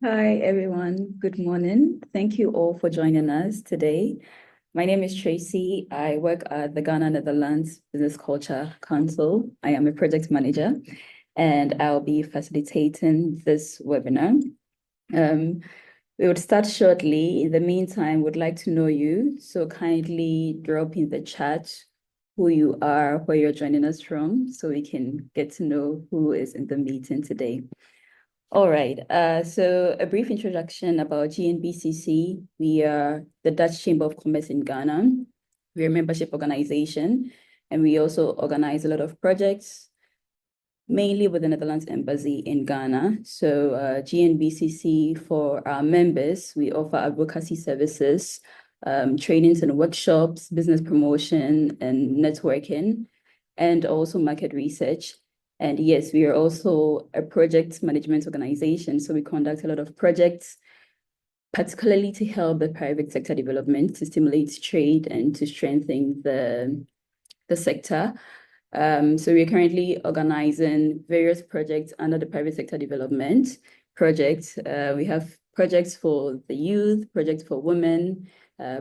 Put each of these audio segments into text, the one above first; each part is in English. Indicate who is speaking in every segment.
Speaker 1: Hi, everyone. Good morning. Thank you all for joining us today. My name is Tracy. I work at the Ghana Netherlands Business Culture Council. I am a project manager, and I'll be facilitating this webinar. We would start shortly. In the meantime, would like to know you. So kindly drop in the chat who you are, where you're joining us from, so we can get to know who is in the meeting today. All right, so a brief introduction about GNBCC. We are the Dutch Chamber of Commerce in Ghana. We're a membership organization, and we also organize a lot of projects, mainly with the Netherlands Embassy in Ghana. So GNBCC, for our members, we offer advocacy services, trainings and workshops, business promotion and networking, and also market research. And yes, we are also a project management organization. So we conduct a lot of projects, particularly to help the private sector development, to stimulate trade and to strengthen the sector. So we're currently organizing various projects under the private sector development project. We have projects for the youth, projects for women,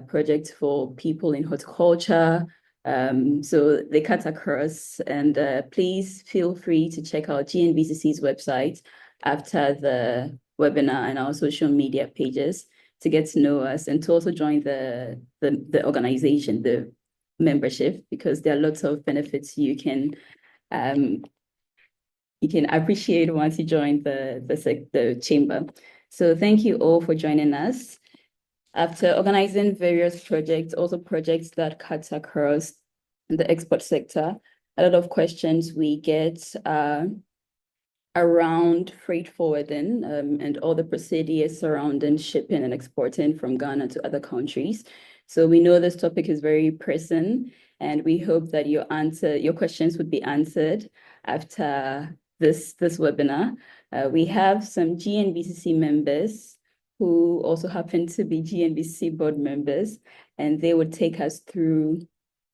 Speaker 1: projects for people in horticulture. So they cut across, and please feel free to check out GNBCC's website after the webinar and our social media pages to get to know us and to also join the organization, the membership, because there are lots of benefits you can appreciate once you join the chamber. So thank you all for joining us. After organizing various projects, also projects that cut across the export sector, a lot of questions we get around freight forwarding and all the procedures surrounding shipping and exporting from Ghana to other countries. So we know this topic is very pressing, and we hope that your questions would be answered after this webinar. We have some GNBCC members who also happen to be GNBCC board members, and they would take us through,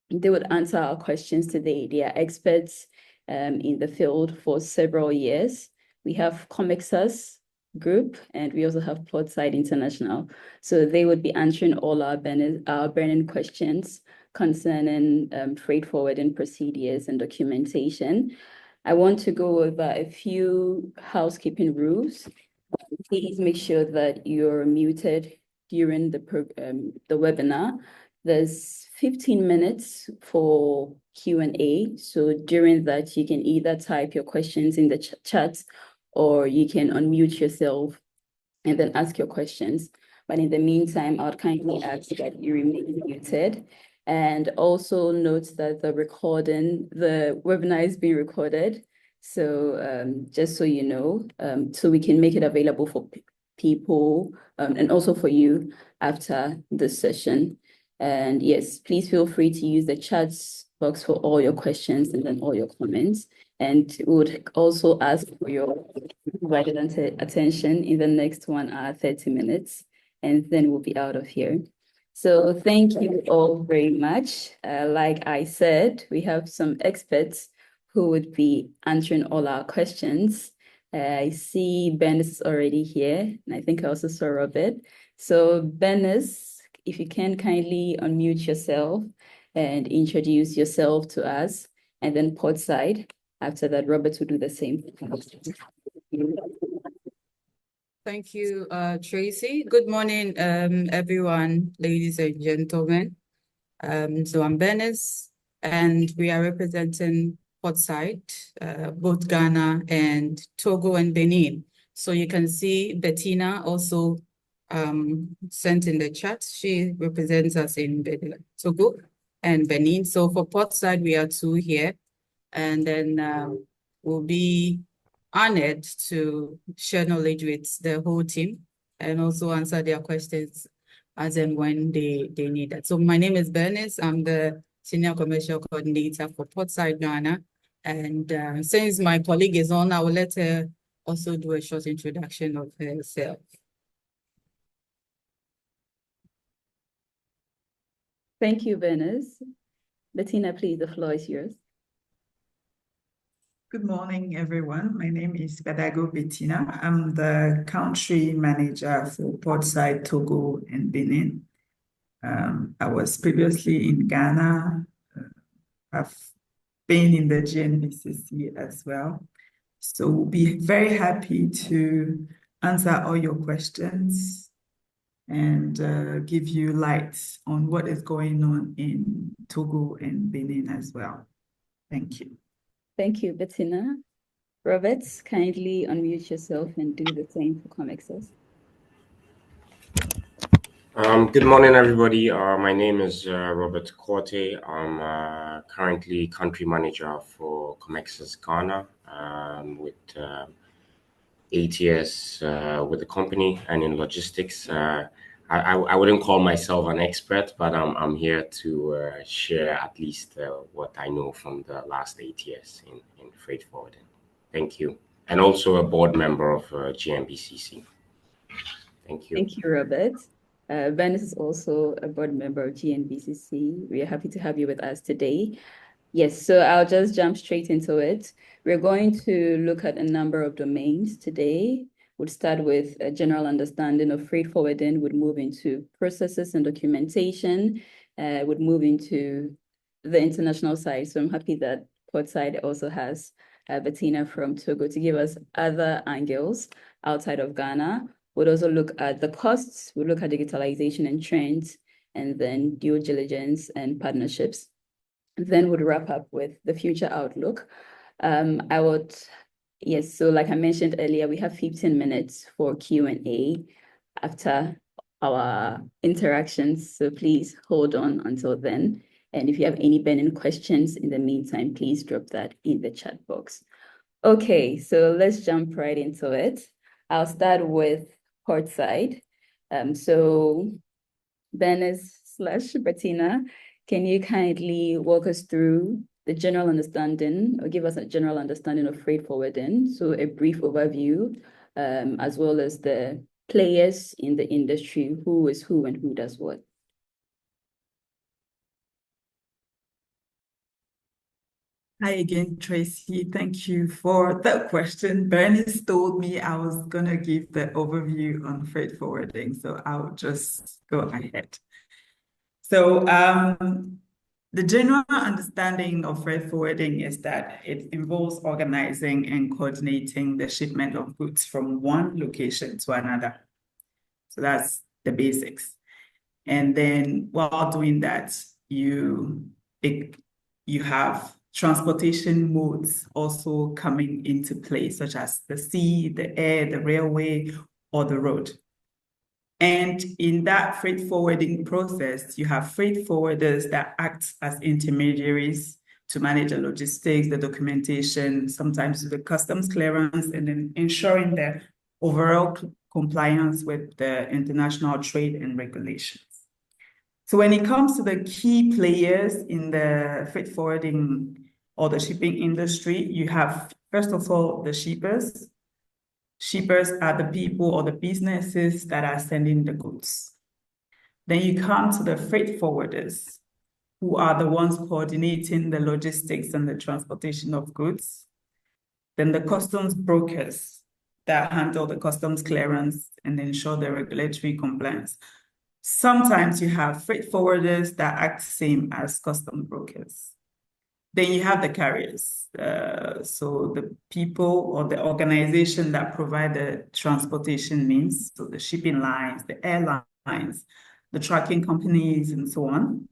Speaker 1: they would answer our questions today. They are experts in the field for several years. We have Comexas group, and we also have Portside International. So they would be answering all our burning questions concerning freight forwarding procedures and documentation. I want to go over a few housekeeping rules. Please make sure that you're muted during the webinar. There's 15 minutes for Q&A. So during that, you can either type your questions in the chat or you can unmute yourself and then ask your questions. But in the meantime, I would kindly ask that you remain muted. And also note that the webinar is being recorded. So just so you know, so we can make it available for people and also for you after this session. And yes, please feel free to use the chat box for all your questions and then all your comments. And we would also ask for your divided attention in the next 1 hour, 30 minutes, and then we'll be out of here. So thank you all very much. Like I said, we have some experts who would be answering all our questions. I see Bernice is already here, and I think I also saw Robert. So Bernice, if you can kindly unmute yourself and introduce yourself to us, and then Portside. After that, Robert will do the same.
Speaker 2: Thank you, Tracy. Good morning, everyone, ladies and gentlemen. So I'm Bernice, and we are representing Portside, both Ghana and Togo and Benin. So you can see Bettina also sent in the chat. She represents us in Togo and Benin. So for Portside, we are 2 here, and then we'll be honored to share knowledge with the whole team and also answer their questions as and when they need that. So my name is Bernice. I'm the Senior Commercial Coordinator for Portside Ghana. And since my colleague is on, I will let her also do a short introduction of herself.
Speaker 1: Thank you, Bernice. Bettina, please, the floor is yours.
Speaker 3: Good morning, everyone. My name is Badago Bettina. I'm the country manager for Portside, Togo, and Benin. I was previously in Ghana. I've been in the GNBCC as well. So we'll be very happy to answer all your questions and give you light on what is going on in Togo and Benin as well. Thank you.
Speaker 1: Thank you, Bettina. Roberts, kindly unmute yourself and do the same for Comexas.
Speaker 4: Good morning, everybody. My name is Robert Korte. I'm currently country manager for Comexas Ghana with 8 years with the company and in logistics. I wouldn't call myself an expert, but I'm here to share at least what I know from the last 8 years in freight forwarding. Thank you. And also a board member of GNBCC. Thank you.
Speaker 1: Thank you, Robert. Venice is also a board member of GNBCC. We are happy to have you with us today. Yes, so I'll just jump straight into it. We're going to look at a number of domains today. We'll start with a general understanding of freight forwarding, would move into processes and documentation, would move into the international side. So I'm happy that Portside also has Bettina from Togo to give us other angles outside of Ghana. We'll also look at the costs, we'll look at digitalization and trends, and then due diligence and partnerships. Then we'll wrap up with the future outlook. Yes, so like I mentioned earlier, we have 15 minutes for Q&A after our interactions. So please hold on until then. And if you have any burning questions in the meantime, please drop that in the chat box. Okay, so let's jump right into it. I'll start with Portside. So Bernice/Bettina, can you kindly walk us through the general understanding or give us a general understanding of freight forwarding? So a brief overview, as well as the players in the industry, who is who and who does what.
Speaker 3: Hi again, Tracy. Thank you for that question. Bernice told me I was going to give the overview on freight forwarding, so I'll just go ahead. So the general understanding of freight forwarding is that it involves organizing and coordinating the shipment of goods from one location to another. So that's the basics. And then while doing that, you have transportation modes also coming into play, such as the sea, the air, the railway, or the road. And in that freight forwarding process, you have freight forwarders that act as intermediaries to manage the logistics, the documentation, sometimes the customs clearance, and then ensuring the overall compliance with the international trade and regulations. So when it comes to the key players in the freight forwarding or the shipping industry, you have, first of all, the shippers. Shippers are the people or the businesses that are sending the goods. Then you come to the freight forwarders, who are the ones coordinating the logistics and the transportation of goods. Then the customs brokers that handle the customs clearance and ensure the regulatory compliance. Sometimes you have freight forwarders that act same as customs brokers. Then you have the carriers. So the people or the organization that provide the transportation means, so the shipping lines, the airlines, the trucking companies, and so on.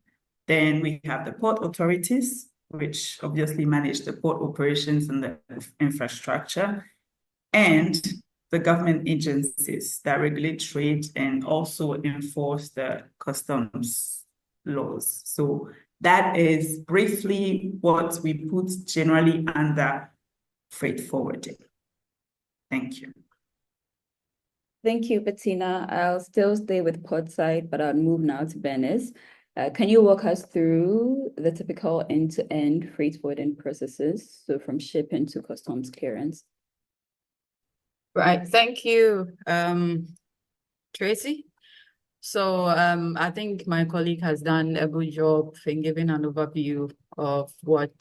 Speaker 3: Then we have the port authorities, which obviously manage the port operations and the infrastructure, and the government agencies that regulate trade and also enforce the customs laws. So that is briefly what we put generally under freight forwarding. Thank you.
Speaker 1: Thank you, Bettina. I'll still stay with Portside, but I'll move now to Bernice. Can you walk us through the typical end-to-end freight forwarding processes, so from shipping to customs clearance?
Speaker 2: Right, thank you, Tracy. So I think my colleague has done a good job in giving an overview of what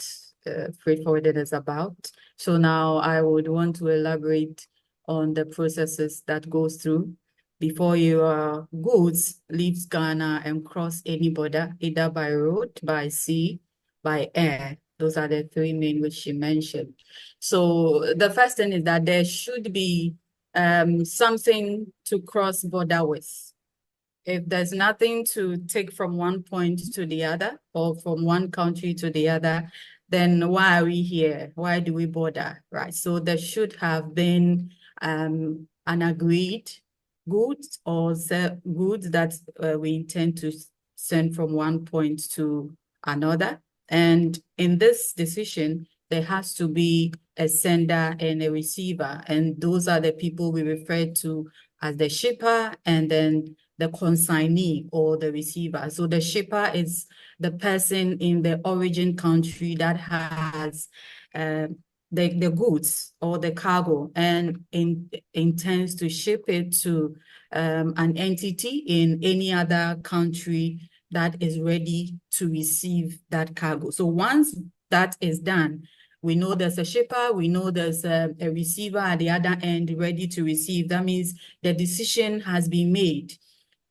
Speaker 2: freight forwarding is about. So now I would want to elaborate on the processes that goes through before your goods leaves Ghana and cross any border, either by road, by sea, by air. Those are the three main which she mentioned. So the first thing is that there should be something to cross border with. If there's nothing to take from one point to the other or from one country to the other, then why are we here? Why do we bother, right? So there should have been an agreed goods or goods that we intend to send from one point to another. And in this decision, there has to be a sender and a receiver. And those are the people we refer to as the shipper and then the consignee or the receiver. So the shipper is the person in the origin country that has the goods or the cargo and intends to ship it to an entity in any other country that is ready to receive that cargo. So once that is done, we know there's a shipper, we know there's a receiver at the other end ready to receive. That means the decision has been made.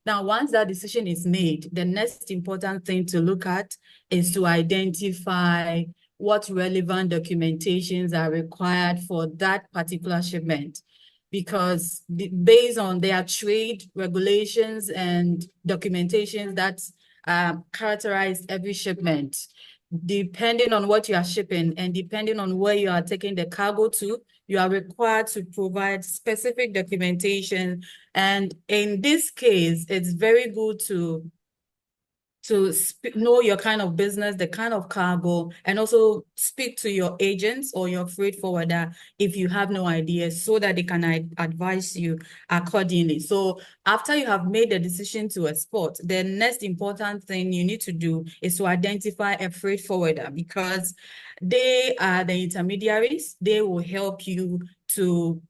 Speaker 2: Now, once that decision is made, the next important thing to look at is to identify what relevant documentations are required for that particular shipment. Because based on their trade regulations and documentations that characterize every shipment, depending on what you are shipping and depending on where you are taking the cargo to, you are required to provide specific documentation. And in this case, it's very good to know your kind of business, the kind of cargo, and also speak to your agents or your freight forwarder if you have no idea, so that they can advise you accordingly. So after you have made the decision to export, the next important thing you need to do is to identify a freight forwarder, because they are the intermediaries. They will help you to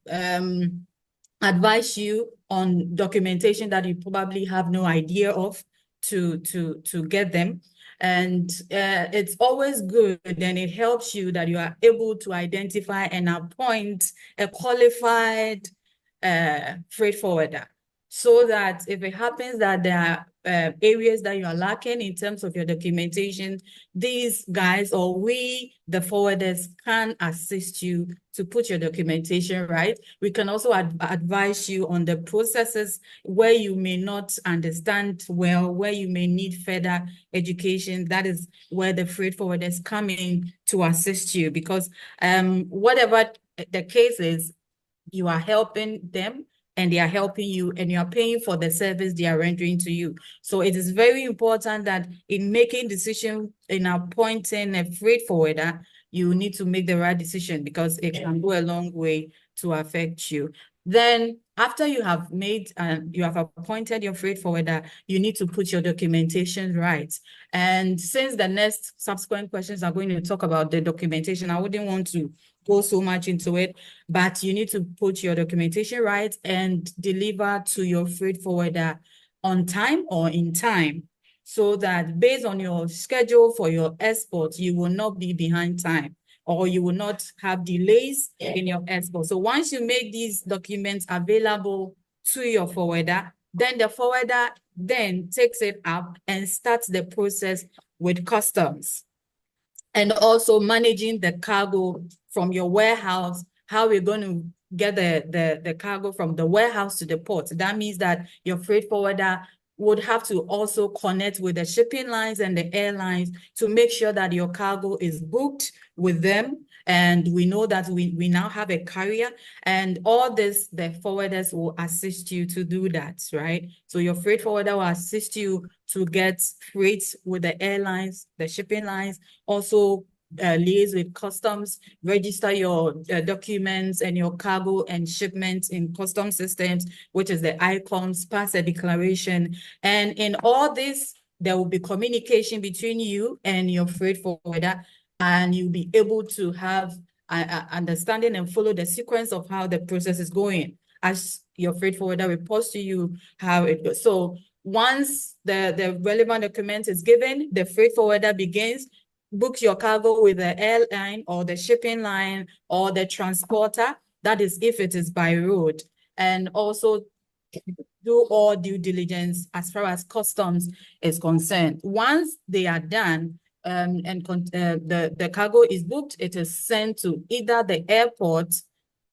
Speaker 2: advise you on documentation that you probably have no idea of, to get them. And it's always good, and it helps you that you are able to identify and appoint a qualified freight forwarder, so that if it happens that there are areas that you are lacking in terms of your documentation, these guys or we, the forwarders, can assist you to put your documentation right. We can also advise you on the processes where you may not understand well, where you may need further education. That is where the freight forwarders come in to assist you, because whatever the case is, you are helping them and they are helping you, and you are paying for the service they are rendering to you. So it is very important that in making decision in appointing a freight forwarder, you need to make the right decision, because it can go a long way to affect you. Then after you have made you have appointed your freight forwarder, you need to put your documentation right. And since the next subsequent questions are going to talk about the documentation, I wouldn't want to go so much into it, but you need to put your documentation right and deliver to your freight forwarder on time or in time, so that based on your schedule for your export, you will not be behind time, or you will not have delays in your export. So once you make these documents available to your forwarder, then the forwarder then takes it up and starts the process with customs. And also managing the cargo from your warehouse, how we're going to get the cargo from the warehouse to the port. That means that your freight forwarder would have to also connect with the shipping lines and the airlines to make sure that your cargo is booked with them. And we know that we now have a carrier, and all this, the forwarders will assist you to do that, right? So your freight forwarder will assist you to get freight with the airlines, the shipping lines, also liaise with customs, register your documents and your cargo and shipments in custom systems, which is the ICOMS, pass a declaration. And in all this, there will be communication between you and your freight forwarder, and you'll be able to have understanding and follow the sequence of how the process is going as your freight forwarder reports to you how it goes. So once the relevant document is given, the freight forwarder begins book your cargo with the airline or the shipping line or the transporter. That is if it is by road. And also do all due diligence as far as customs is concerned. Once they are done, the cargo is booked, it is sent to either the airport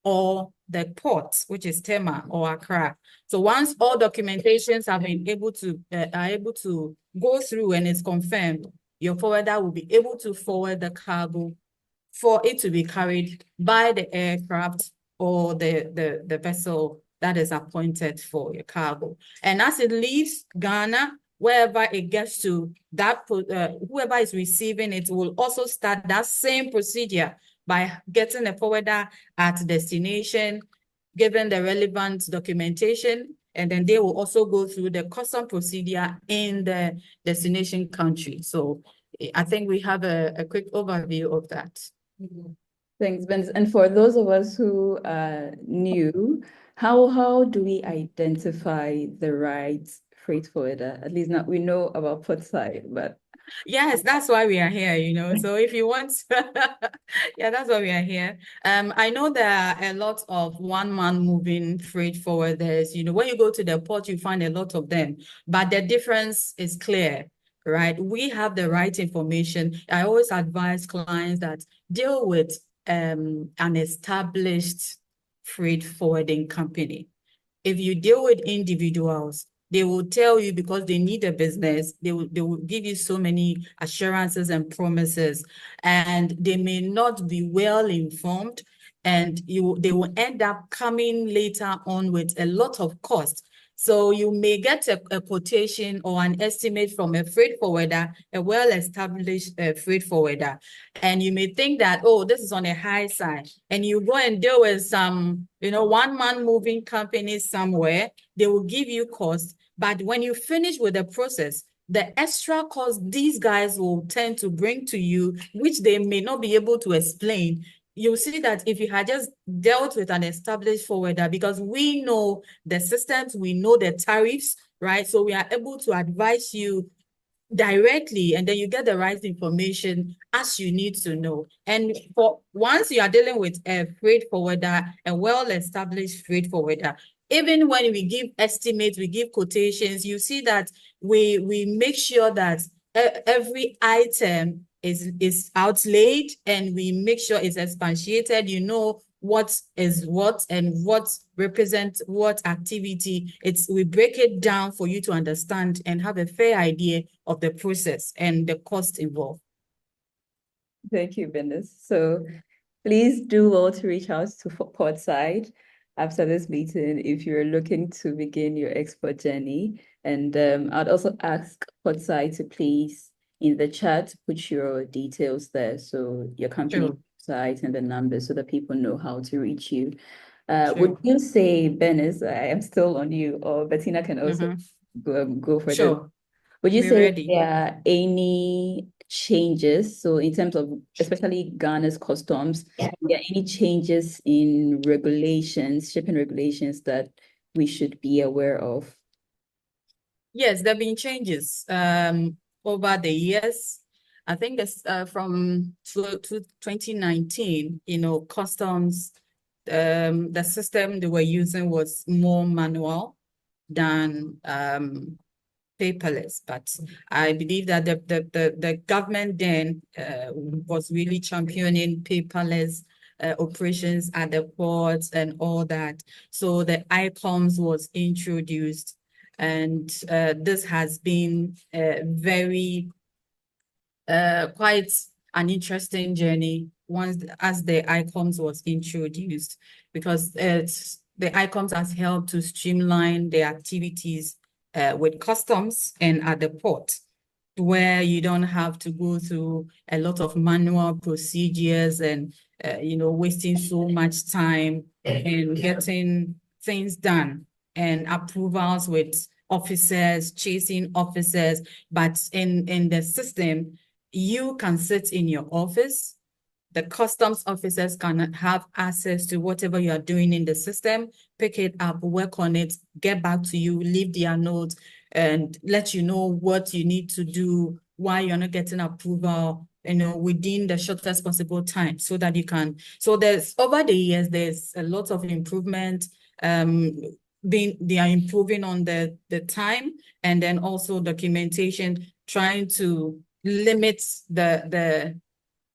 Speaker 2: or the port, which is Tema or Accra. So once all documentations have been able to go through and it's confirmed, your forwarder will be able to forward the cargo for it to be carried by the aircraft or the vessel that is appointed for your cargo. And as it leaves Ghana, wherever it gets to, that whoever is receiving it will also start that same procedure by getting a forwarder at destination, given the relevant documentation, and then they will also go through the custom procedure in the destination country. So I think we have a quick overview of that.
Speaker 1: Thanks, Ben. And for those of us who are new, how do we identify the right freight forwarder? At least now we know about Portside, but
Speaker 2: yes, that's why we are here, you know. So if you want, yeah, that's why we are here. I know there are a lot of one-man moving freight forwarders. You know, when you go to the port, you find a lot of them, but the difference is clear, right? We have the right information. I always advise clients that deal with an established freight forwarding company. If you deal with individuals, they will tell you because they need a business, they will give you so many assurances and promises, and they may not be well informed, and they will end up coming later on with a lot of cost. So you may get a quotation or an estimate from a freight forwarder, a well-established freight forwarder, and you may think that, oh, this is on a high side, and you go and deal with some, you know, one-man moving companies somewhere, they will give you cost, but when you finish with the process, the extra cost these guys will tend to bring to you, which they may not be able to explain, you'll see that if you had just dealt with an established forwarder, because we know the systems, we know the tariffs, right? So we are able to advise you directly, and then you get the right information as you need to know. And for once you are dealing with a freight forwarder, a well-established freight forwarder, even when we give estimates, we give quotations, you see that we make sure that every item is outlaid, and we make sure it's expatiated. You know what is what and what represents what activity. We break it down for you to understand and have a fair idea of the process and the cost involved.
Speaker 1: thank you, Bendis. So please do well to reach out to Portside after this meeting if you're looking to begin your export journey. And I'd also ask Portside to please, in the chat, put your details there. So your company
Speaker 2: Sure.
Speaker 1: website and the numbers so that people know how to reach you.
Speaker 2: Sure.
Speaker 1: Would you say, Benis, I am still on you, or Bettina can also go for this?
Speaker 2: Sure.
Speaker 1: Would you
Speaker 2: We're
Speaker 1: say
Speaker 2: ready.
Speaker 1: there are any changes? So in terms of especially Ghana's customs, are there any changes in regulations, shipping regulations that we should be aware of?
Speaker 2: Yes, there have been changes over the years. I think it's from 2019, you know, customs, the system they were using was more manual than paperless. But I believe that the government then was really championing paperless operations at the ports and all that. So the ICOMS was introduced. And this has been very quite an interesting journey once as the ICOMS was introduced, because the ICOMS has helped to streamline the activities with customs and at the port, where you don't have to go through a lot of manual procedures and you know, wasting so much time in getting things done and approvals with officers, chasing officers. But in the system, you can sit in your office. The customs officers can have access to whatever you are doing in the system, pick it up, work on it, get back to you, leave their notes, and let you know what you need to do, why you're not getting approval, within the shortest possible time so that you can. So there's over the years, there's a lot of improvement. They are improving on the time, and then also documentation, trying to limit the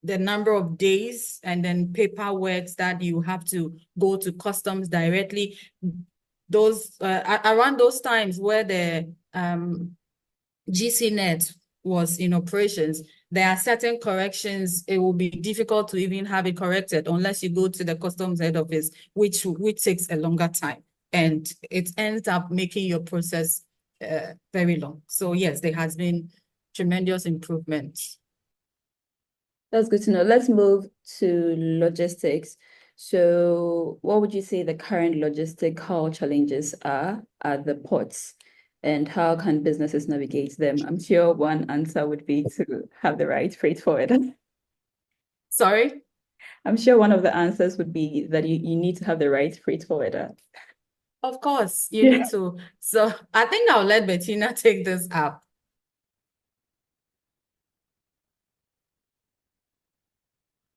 Speaker 2: number of days and then paperwork that you have to go to customs directly. Those around those times where the GCNet was in operations, there are certain corrections. It will be difficult to even have it corrected unless you go to the customs head office, which takes a longer time, and it ends up making your process very long. So yes, there has been tremendous improvements.
Speaker 1: That's good to know. Let's move to logistics. So what would you say the current logistical challenges are at the ports, and how can businesses navigate them? I'm sure one answer would be to have the right freight forwarder.
Speaker 2: Sorry?
Speaker 1: I'm sure one of the answers would be that you need to have the right freight forwarder.
Speaker 2: Of course, you need to. So I think I'll let Bettina take this up.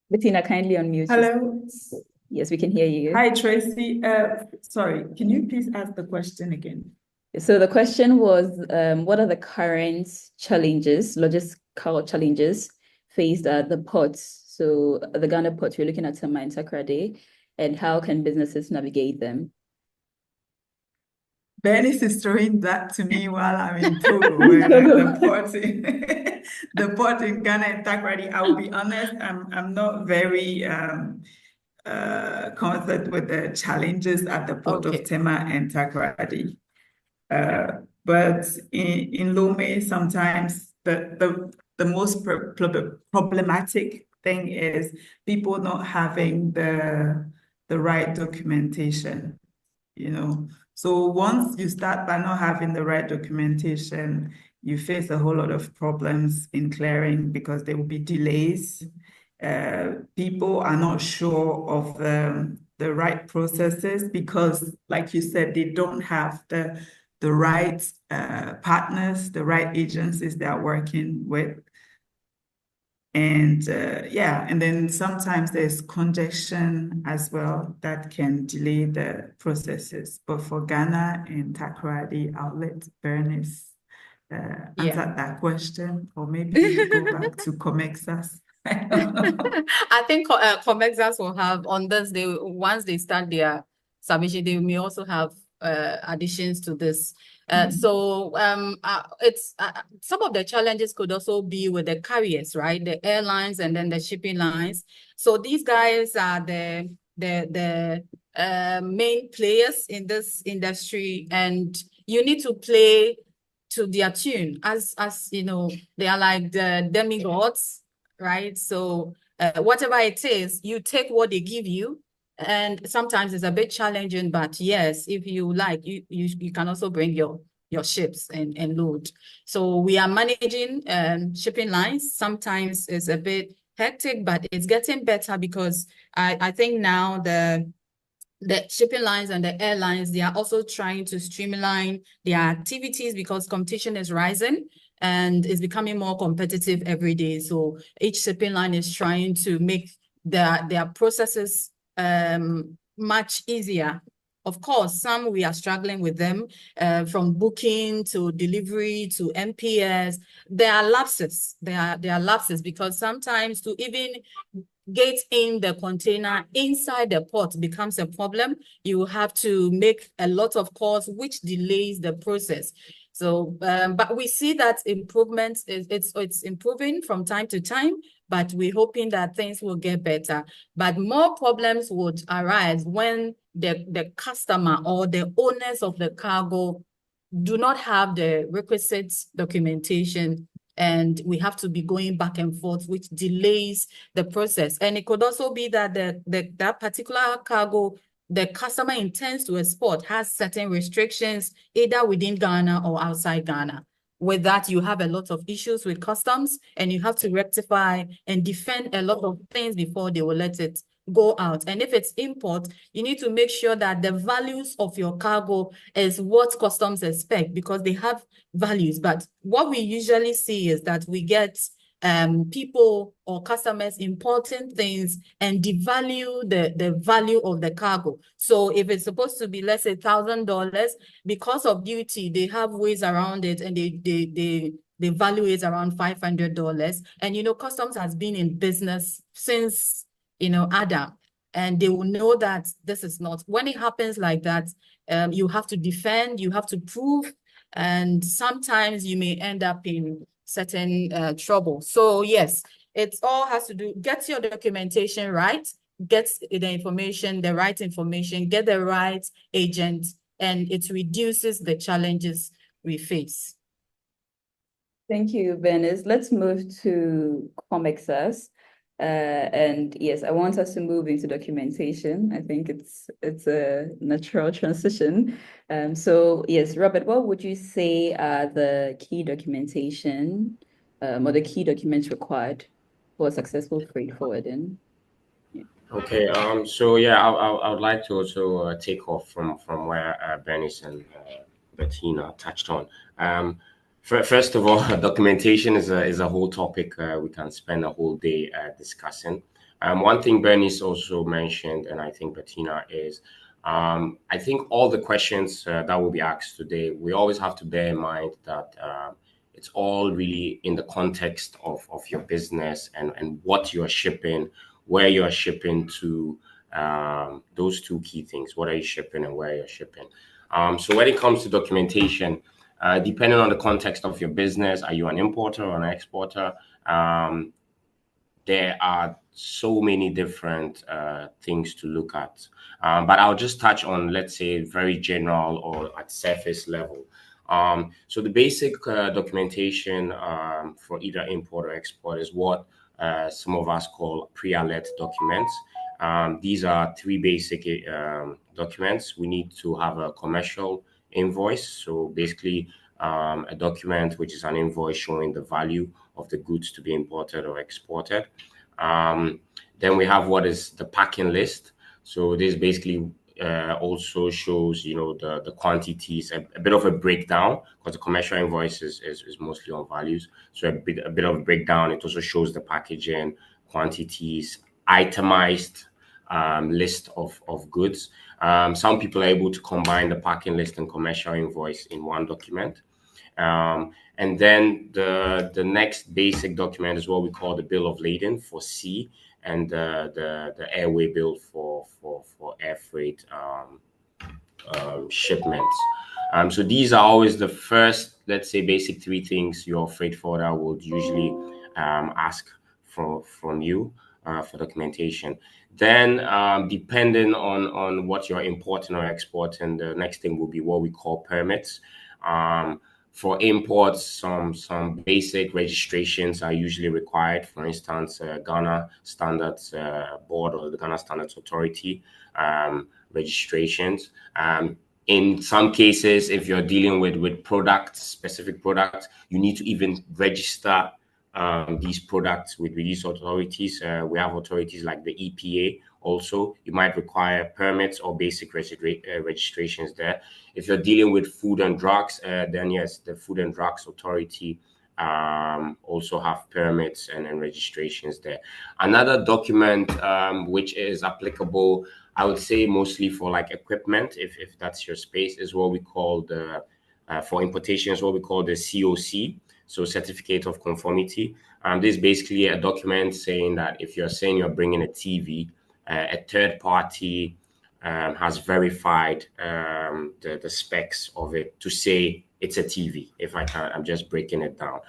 Speaker 1: Bettina, kindly unmute.
Speaker 3: Hello.
Speaker 1: Yes, we can hear you.
Speaker 3: Hi, Tracy. Sorry, can you please ask the question again?
Speaker 1: So the question was, what are the current challenges, logistical challenges faced at the ports? So the Ghana ports, we're looking at Tema and Takoradi, and how can businesses navigate them?
Speaker 3: Bernice is throwing that to me while I'm in Togo, where the port in Ghana and Takoradi. I will be honest, I'm not very confident with the challenges at the port of Tema and Takoradi. But in Lome, sometimes the most problematic thing is people not having the right documentation, So once you start by not having the right documentation, you face a whole lot of problems in clearing because there will be delays. People are not sure of the right processes because, like you said, they don't have the right partners, the right agencies they are working with. And and then sometimes there's congestion as well that can delay the processes. But for Ghana and Takoradi outlet, Bernice answered that question, or maybe you go back to Comexas.
Speaker 2: I think Comexas will have on this day, once they start their submission, they may also have additions to this. So it's some of the challenges could also be with the carriers, right? The airlines and then the shipping lines. So these guys are the main players in this industry, and you need to play to their tune, as you know, they are like the demigods, right? So whatever it is, you take what they give you. And sometimes it's a bit challenging, but yes, if you like, you can also bring your ships and load. So we are managing shipping lines. Sometimes it's a bit hectic, but it's getting better because I think now the shipping lines and the airlines, they are also trying to streamline their activities because competition is rising and is becoming more competitive every day. So each shipping line is trying to make their processes much easier. Of course, some we are struggling with them, from booking to delivery to MPS. There are lapses. There are lapses because sometimes to even get in the container inside the port becomes a problem. You have to make a lot of calls, which delays the process. So, but we see that improvement it's improving from time to time, but we're hoping that things will get better. But more problems would arise when the customer or the owners of the cargo do not have the requisite documentation, and we have to be going back and forth, which delays the process. And it could also be that that particular cargo the customer intends to export has certain restrictions, either within Ghana or outside Ghana. With that, you have a lot of issues with customs, and you have to rectify and defend a lot of things before they will let it go out. And if it's import, you need to make sure that the values of your cargo is what customs expect, because they have values. But what we usually see is that we get people or customers importing things and devalue the value of the cargo. So if it's supposed to be, let's say, $1,000, because of duty, they have ways around it, and they value it around $500. And customs has been in business since Adam, and they will know that this is not. When it happens like that, you have to defend, you have to prove, and sometimes you may end up in certain trouble. So yes, it all has to do, get your documentation right, get the information, the right information, get the right agent, and it reduces the challenges we face.
Speaker 1: Thank you, Bernice. Let's move to Comexas. And yes, I want us to move into documentation. I think it's a natural transition. So yes, Robert, what would you say are the key documentation or the key documents required for successful freight forwarding?
Speaker 4: Okay. So yeah, I would like to also take off from where Bernice and Bettina touched on. First of all, documentation is a whole topic we can spend a whole day discussing. One thing Bernice also mentioned, and I think Bettina, is I think all the questions that will be asked today, we always have to bear in mind that it's all really in the context of your business and what you're shipping, where you're shipping to, those two key things. What are you shipping and where you're shipping? So when it comes to documentation, depending on the context of your business, are you an importer or an exporter? There are so many different things to look at. But I'll just touch on, let's say, very general or at surface level. So the basic documentation for either import or export is what some of us call pre-alert documents. These are three basic documents. We need to have a commercial invoice. So basically a document which is an invoice showing the value of the goods to be imported or exported. Then we have what is the packing list. So this basically also shows, the quantities, a bit of a breakdown, because the commercial invoice is mostly on values. So a bit of a breakdown. It also shows the packaging, quantities, itemized list of goods. Some people are able to combine the packing list and commercial invoice in one document. And then the next basic document is what we call the bill of lading for sea, and the airway bill for air freight shipments. So these are always the first, let's say, basic three things your freight forwarder would usually ask from you for documentation. Then, depending on what you're importing or exporting, the next thing will be what we call permits. For imports, some basic registrations are usually required. For instance, Ghana Standards Board or the Ghana Standards Authority registrations. In some cases, if you're dealing with products, specific products, you need to even register these products with these authorities. We have authorities like the EPA. Also, you might require permits or basic registrations there. If you're dealing with food and drugs, then yes, the Food and Drugs Authority also have permits and registrations there. Another document which is applicable, I would say mostly for like equipment, if that's your space, is what we call the for importation is what we call the COC, so Certificate of Conformity. This is basically a document saying that if you're saying you're bringing a TV, a third party has verified the specs of it to say it's a TV. If I can, I'm just breaking it down.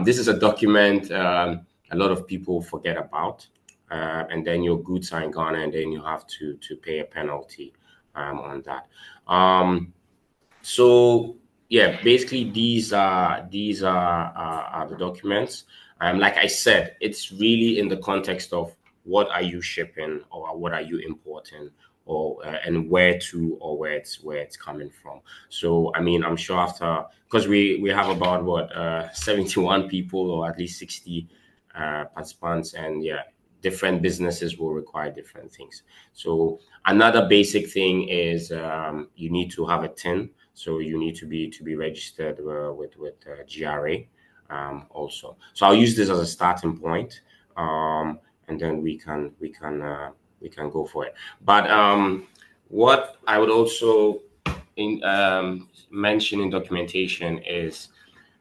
Speaker 4: This is a document a lot of people forget about, and then your goods are in Ghana, and then you have to pay a penalty on that. So yeah, basically these are the documents. Like I said, it's really in the context of what are you shipping or what are you importing, or and where to, or where it's coming from. So I mean, I'm sure after, because we have about 71 people or at least 60 participants, and yeah, different businesses will require different things. So another basic thing is you need to have a TIN. So you need to be registered with GRA. also. So I'll use this as a starting point, and then we can go for it. But what I would also mention in documentation is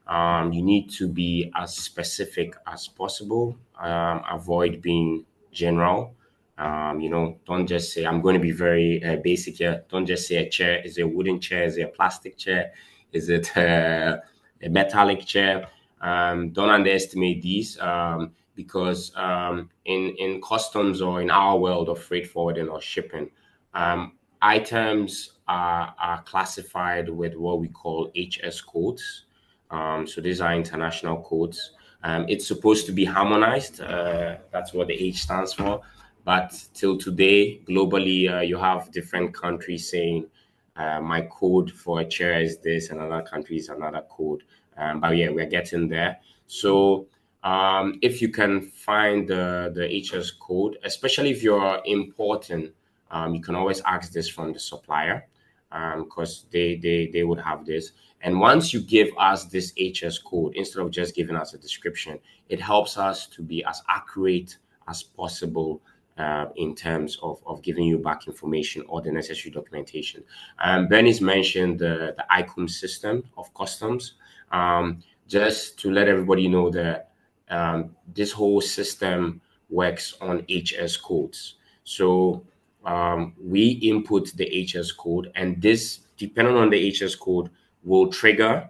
Speaker 4: you need to be as specific as possible. Avoid being general. Don't just say, I'm going to be very basic here. Don't just say a chair. Is it a wooden chair? Is it a plastic chair? Is it a metallic chair? Don't underestimate these because in customs or in our world of freight forwarding or shipping, items are classified with what we call HS codes. So these are international codes. It's supposed to be harmonized. That's what the H stands for. But till today, globally, you have different countries saying my code for a chair is this, and another country is another code. But yeah, we're getting there. So if you can find the HS code, especially if you're importing, you can always ask this from the supplier because they would have this. And once you give us this HS code, instead of just giving us a description, it helps us to be as accurate as possible in terms of giving you back information or the necessary documentation. Bernie's mentioned the ICUM system of customs. Just to let everybody know that this whole system works on HS codes. So we input the HS code, and this, depending on the HS code, will trigger,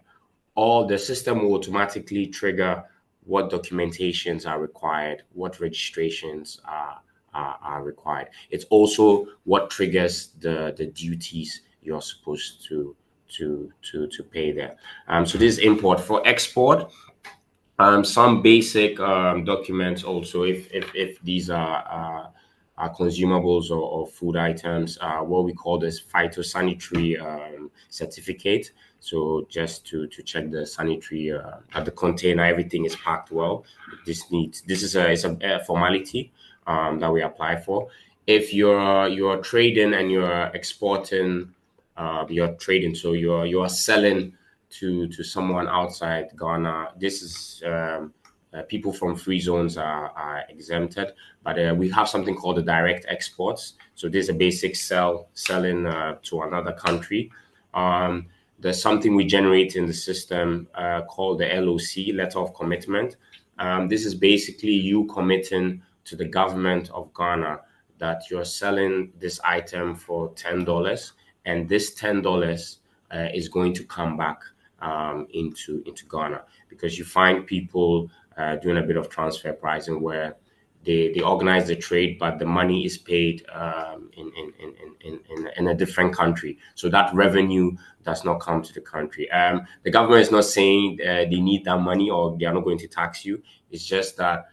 Speaker 4: or the system will automatically trigger what documentations are required, what registrations are required. It's also what triggers the duties you're supposed to pay there. So this is import. For export, some basic documents also, if these are consumables or food items, what we call this phytosanitary certificate. So just to check the sanitary at the container, everything is packed well. This is a formality that we apply for. If you're trading and you're exporting, you're trading, so you're selling to someone outside Ghana. This is people from free zones are exempted, but we have something called the direct exports. So this is a basic selling to another country. There's something we generate in the system called the LOC, letter of commitment. This is basically you committing to the government of Ghana that you're selling this item for $10, and this $10 is going to come back into Ghana, because you find people doing a bit of transfer pricing where they organize the trade, but the money is paid in a different country. So that revenue does not come to the country. The government is not saying they need that money or they are not going to tax you. It's just that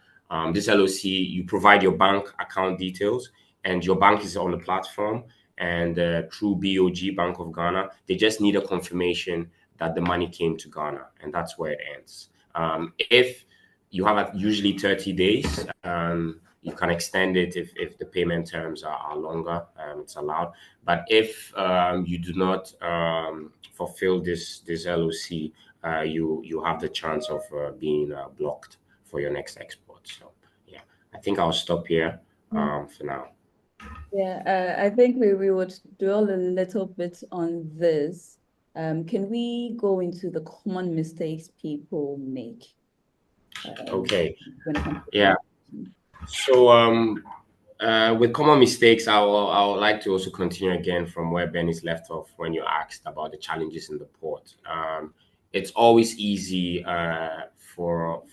Speaker 4: this LOC, you provide your bank account details, and your bank is on the platform, and through BOG, Bank of Ghana, they just need a confirmation that the money came to Ghana, and that's where it ends. If you have usually 30 days, you can extend it if the payment terms are longer, it's allowed. But if you do not fulfill this LOC, you have the chance of being blocked for your next export. So yeah, I think I'll stop here for now.
Speaker 1: Yeah, I think we would dwell a little bit on this. Can we go into the common mistakes people make?
Speaker 4: Okay.
Speaker 1: When it comes to
Speaker 4: Yeah. So with common mistakes, I would like to also continue again from where Benny's left off when you asked about the challenges in the port. It's always easy for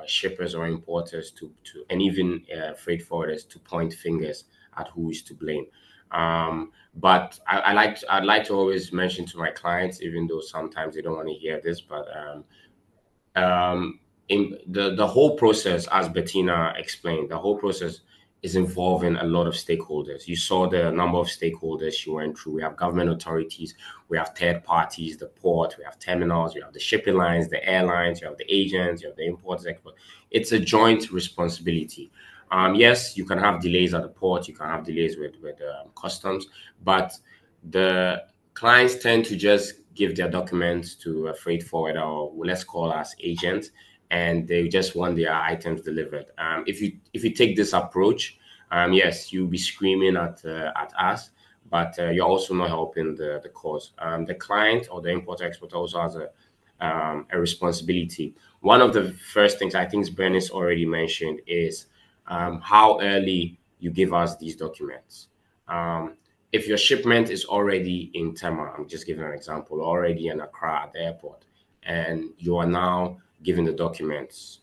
Speaker 4: shippers or importers to and even freight forwarders to point fingers at who is to blame. But I'd like to always mention to my clients, even though sometimes they don't want to hear this, but in the whole process, as Bettina explained, the whole process is involving a lot of stakeholders. You saw the number of stakeholders she went through. We have government authorities, we have third parties, the port, we have terminals, we have the shipping lines, the airlines, you have the agents, you have the importers, exporters. It's a joint responsibility. Yes, you can have delays at the port, you can have delays with customs, but the clients tend to just give their documents to a freight forwarder, or let's call us agent, and they just want their items delivered. If you take this approach, yes, you'll be screaming at us, but you're also not helping the cause. The client or the importer exporter also has a responsibility. One of the first things I think Bernice already mentioned is how early you give us these documents. If your shipment is already in Tema, I'm just giving an example, already in Accra at the airport, and you are now giving the documents,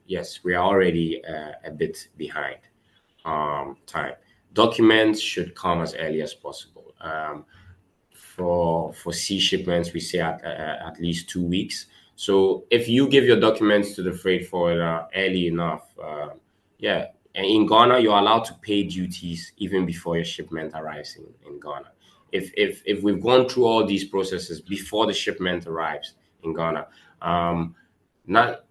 Speaker 4: yes, we are already a bit behind time. Documents should come as early as possible. For sea shipments, we say at least 2 weeks. So if you give your documents to the freight forwarder early enough, yeah, and in Ghana, you're allowed to pay duties even before your shipment arrives in Ghana. If we've gone through all these processes before the shipment arrives in Ghana, not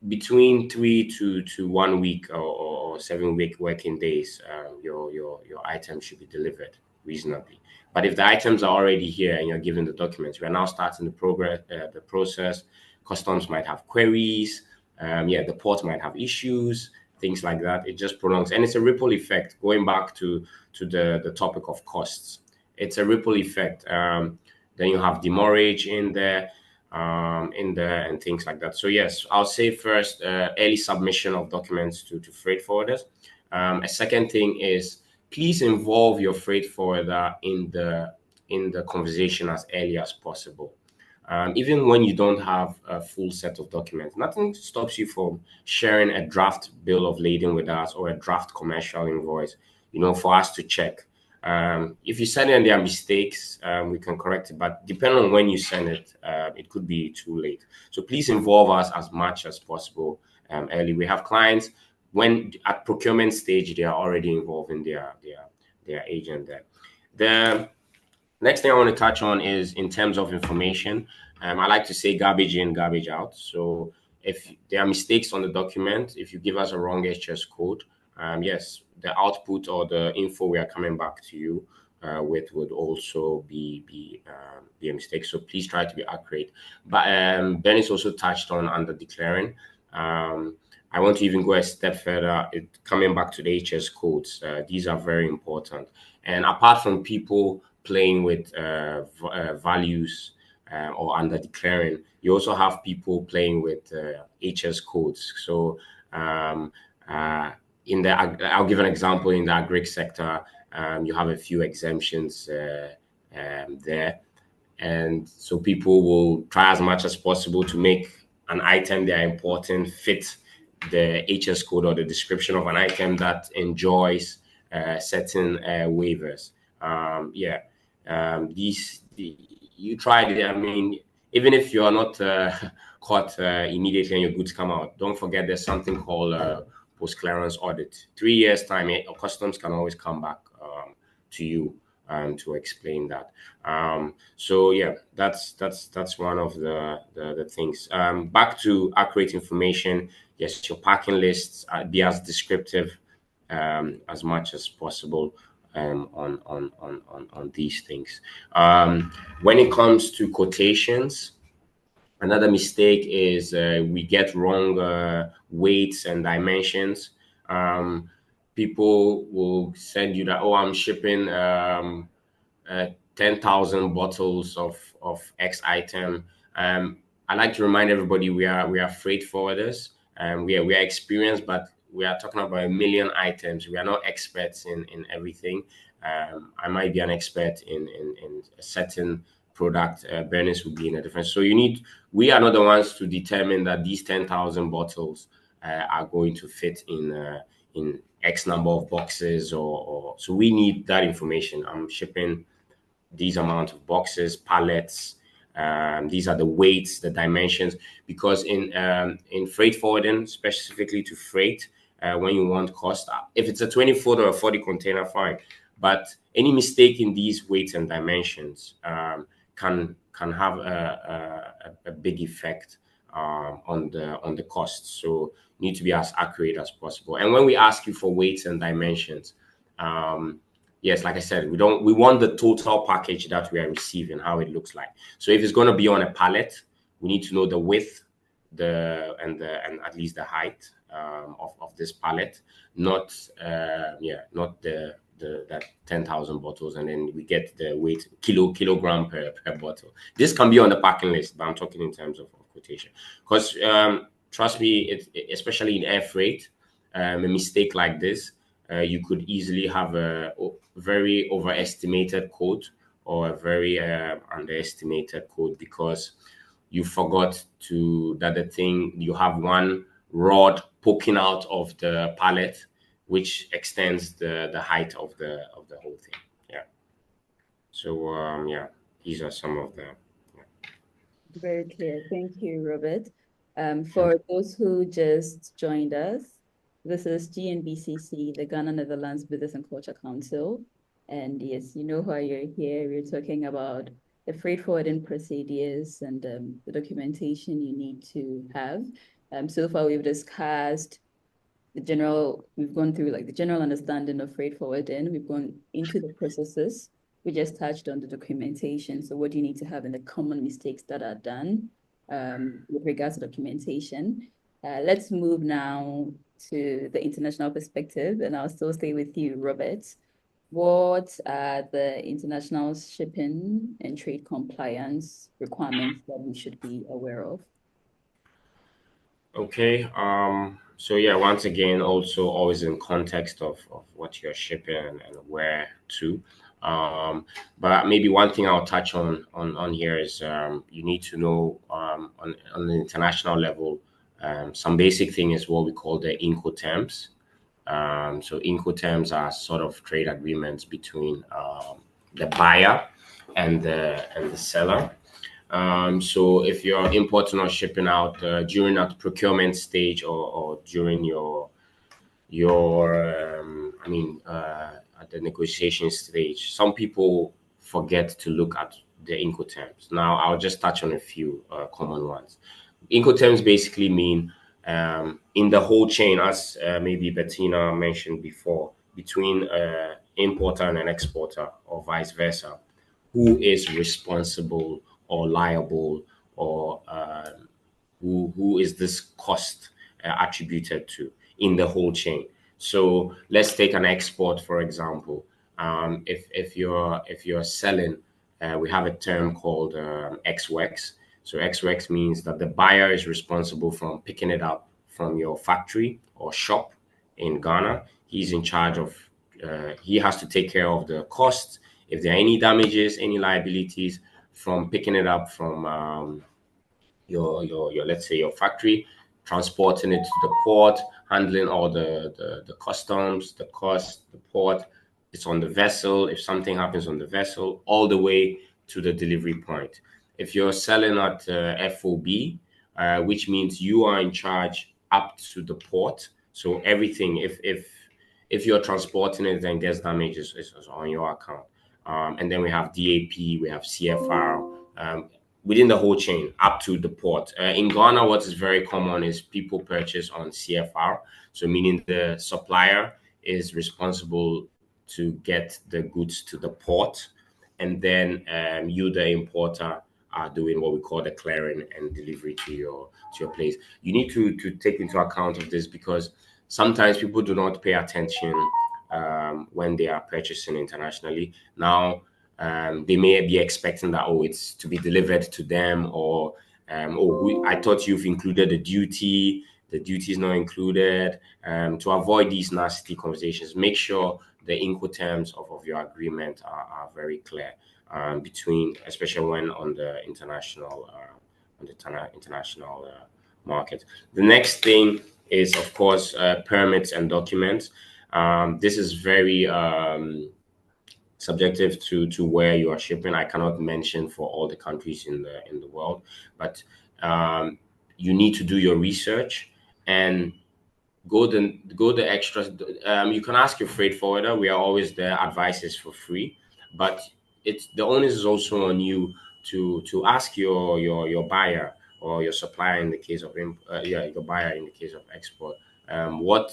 Speaker 4: between 3 to 1 week or 7 working days, your items should be delivered reasonably. But if the items are already here and you're given the documents, we are now starting the process. Customs might have queries. The port might have issues, things like that. It just prolongs, and it's a ripple effect. Going back to the topic of costs, it's a ripple effect. Then you have demurrage in there, and things like that. So yes, I'll say first, early submission of documents to freight forwarders. A second thing is, please involve your freight forwarder in the conversation as early as possible. Even when you don't have a full set of documents, nothing stops you from sharing a draft bill of lading with us or a draft commercial invoice, for us to check. If you send it and there are mistakes, we can correct it. But depending on when you send it, it could be too late. So please involve us as much as possible early. We have clients when at procurement stage, they are already involving their agent there. The next thing I want to touch on is in terms of information. I like to say garbage in, garbage out. So if there are mistakes on the document, if you give us a wrong HS code, yes, the output or the info we are coming back to you with would also be a mistake. So please try to be accurate. But Dennis also touched on under declaring. I want to even go a step further, coming back to the HS codes. These are very important. And apart from people playing with values or under declaring, you also have people playing with HS codes. So I'll give an example. In the agri sector, you have a few exemptions there. And so people will try as much as possible to make an item they are importing fit the HS code or the description of an item that enjoys certain waivers. You try it. I mean, even if you are not caught immediately and your goods come out, don't forget there's something called post-clearance audit. 3 years time, customs can always come back to you to explain that. So yeah, that's one of the things. Back to accurate information. Yes, your packing lists be as descriptive as much as possible on these things. When it comes to quotations, another mistake is we get wrong weights and dimensions. People will send you that, oh, I'm shipping 10,000 bottles of X item. I like to remind everybody we are freight forwarders. We are experienced, but we are talking about 1 million items. We are not experts in everything. I might be an expert in a certain product. Bernice would be in a different. So we are not the ones to determine that these 10,000 bottles are going to fit in X number of boxes or so we need that information. I'm shipping these amount of boxes, pallets. These are the weights, the dimensions, because in freight forwarding, specifically to freight, when you want cost, if it's a 20-foot or a 40 container, fine. But any mistake in these weights and dimensions can have a big effect on the costs. So you need to be as accurate as possible. And when we ask you for weights and dimensions, yes, like I said, we want the total package that we are receiving, how it looks like. So if it's going to be on a pallet, we need to know the width, and at least the height of this pallet, not that 10,000 bottles, and then we get the weight kilogram per bottle. This can be on the packing list, but I'm talking in terms of quotation, because trust me, especially in air freight, a mistake like this, you could easily have a very overestimated quote or a very underestimated quote, because you forgot that the thing, you have one rod poking out of the pallet, which extends the height of the whole thing. Yeah. So yeah, these are some of the.
Speaker 1: Very clear. Thank you, Robert. For those who just joined us, this is GNBCC, the Ghana Netherlands Business and Culture Council. And yes, you know why you're here. We're talking about the freight forwarding procedures and the documentation you need to have. So far, we've discussed we've gone through like the general understanding of freight forwarding. We've gone into the processes. We just touched on the documentation. So what do you need to have in the common mistakes that are done with regards to documentation? Let's move now to the international perspective, and I'll still stay with you, Robert. What are the international shipping and trade compliance requirements that we should be aware of?
Speaker 4: Okay. So yeah, once again, also always in context of what you're shipping and where to. But maybe one thing I'll touch on here is you need to know on the international level, some basic thing is what we call the Incoterms. So Incoterms are sort of trade agreements between the buyer and the seller. So if you're importing or shipping out during that procurement stage, or during at the negotiation stage, some people forget to look at the Incoterms. Now, I'll just touch on a few common ones. Incoterms basically mean in the whole chain, as maybe Bettina mentioned before, between importer and an exporter, or vice versa, who is responsible or liable, or who is this cost attributed to in the whole chain. So let's take an export, for example. If you're selling, we have a term called XWEX. So XWEX means that the buyer is responsible from picking it up from your factory or shop in Ghana. He's in charge of, he has to take care of the costs. If there are any damages, any liabilities, from picking it up from your let's say your factory, transporting it to the port, handling all the customs, the cost, the port. It's on the vessel. If something happens on the vessel, all the way to the delivery point. If you're selling at FOB, which means you are in charge up to the port. So everything, if you're transporting it and gets damaged, is on your account. And then we have DAP, we have CFR, within the whole chain up to the port. In Ghana, what is very common is people purchase on CFR. So meaning the supplier is responsible to get the goods to the port, and then you, the importer, are doing what we call the clearing and delivery to your place. You need to take into account of this, because sometimes people do not pay attention when they are purchasing internationally. Now, they may be expecting that, oh, it's to be delivered to them, or I thought you've included the duty is not included. To avoid these nasty conversations, make sure the Incoterms of your agreement are very clear, between, especially when on the international market. The next thing is, of course, permits and documents. This is very subjective to where you are shipping. I cannot mention for all the countries in the world, but you need to do your research and go the extra. You can ask your freight forwarder. We are always there. Advice is for free, but it's the onus is also on you to ask your buyer or your supplier in the case of your buyer in the case of export, what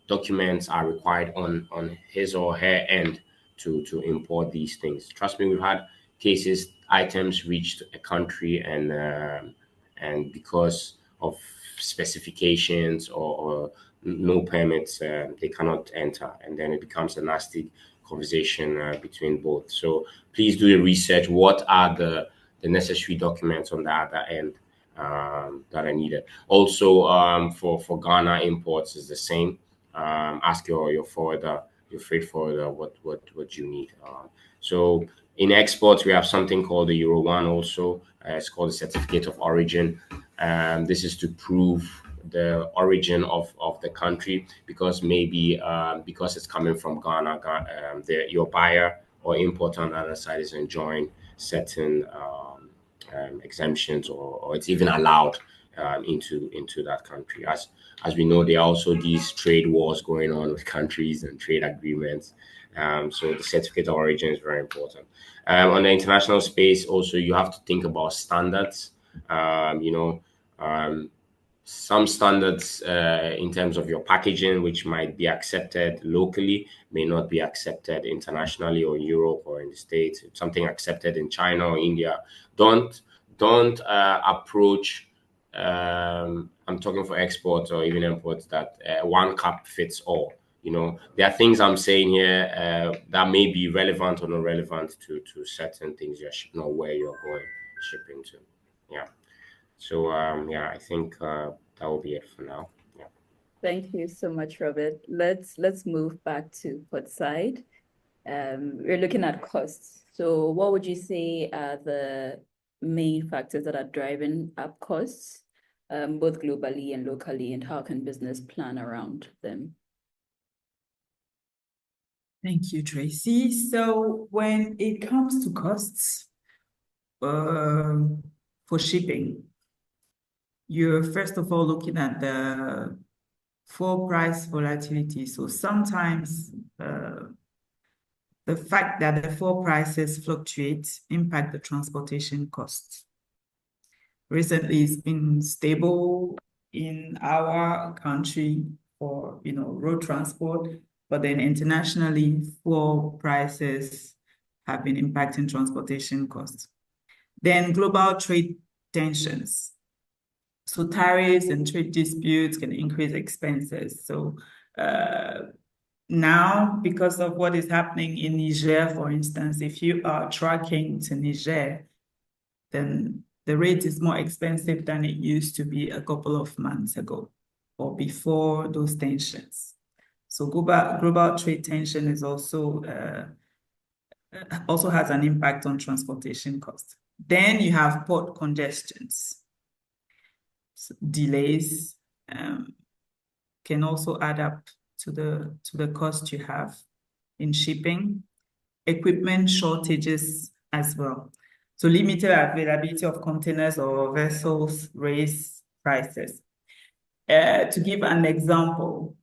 Speaker 4: documents are required on his or her end to import these things. Trust me, we've had cases, items reached a country and because of specifications or no permits, they cannot enter, and then it becomes a nasty conversation between both. So please do your research. What are the necessary documents on the other end that are needed? Also, for Ghana imports is the same. Ask your forwarder, your freight forwarder, what you need. So in exports, we have something called the Euro 1 also. It's called the Certificate of Origin. This is to prove the origin of the country, because maybe because it's coming from Ghana, your buyer or importer on the other side is enjoying certain exemptions, or it's even allowed into that country. As we know, there are also these trade wars going on with countries and trade agreements. So the certificate of origin is very important. On the international space, also you have to think about standards. Some standards in terms of your packaging, which might be accepted locally, may not be accepted internationally or in Europe or in the States. If something accepted in China or India, don't approach. I'm talking for exports or even imports, that one cup fits all. There are things I'm saying here that may be relevant or not relevant to certain things you're shipping or where you're going shipping to. Yeah. So I think that will be it for now. Yeah.
Speaker 1: Thank you so much, Robert. Let's move back to Portside. We're looking at costs. So what would you say are the main factors that are driving up costs, both globally and locally, and how can business plan around them?
Speaker 3: Thank you, Tracy. So when it comes to costs for shipping, you're first of all looking at the fuel price volatility. So sometimes the fact that the fuel prices fluctuate impact the transportation costs. Recently, it's been stable in our country for road transport, but then internationally, fuel prices have been impacting transportation costs. Then global trade tensions. So tariffs and trade disputes can increase expenses. So now, because of what is happening in Niger, for instance, if you are trucking to Niger, then the rate is more expensive than it used to be a couple of months ago or before those tensions. So global trade tension is also has an impact on transportation costs. Then you have port congestions. So delays can also add up to the cost you have in shipping. Equipment shortages as well. So limited availability of containers or vessels raise prices. To give an example,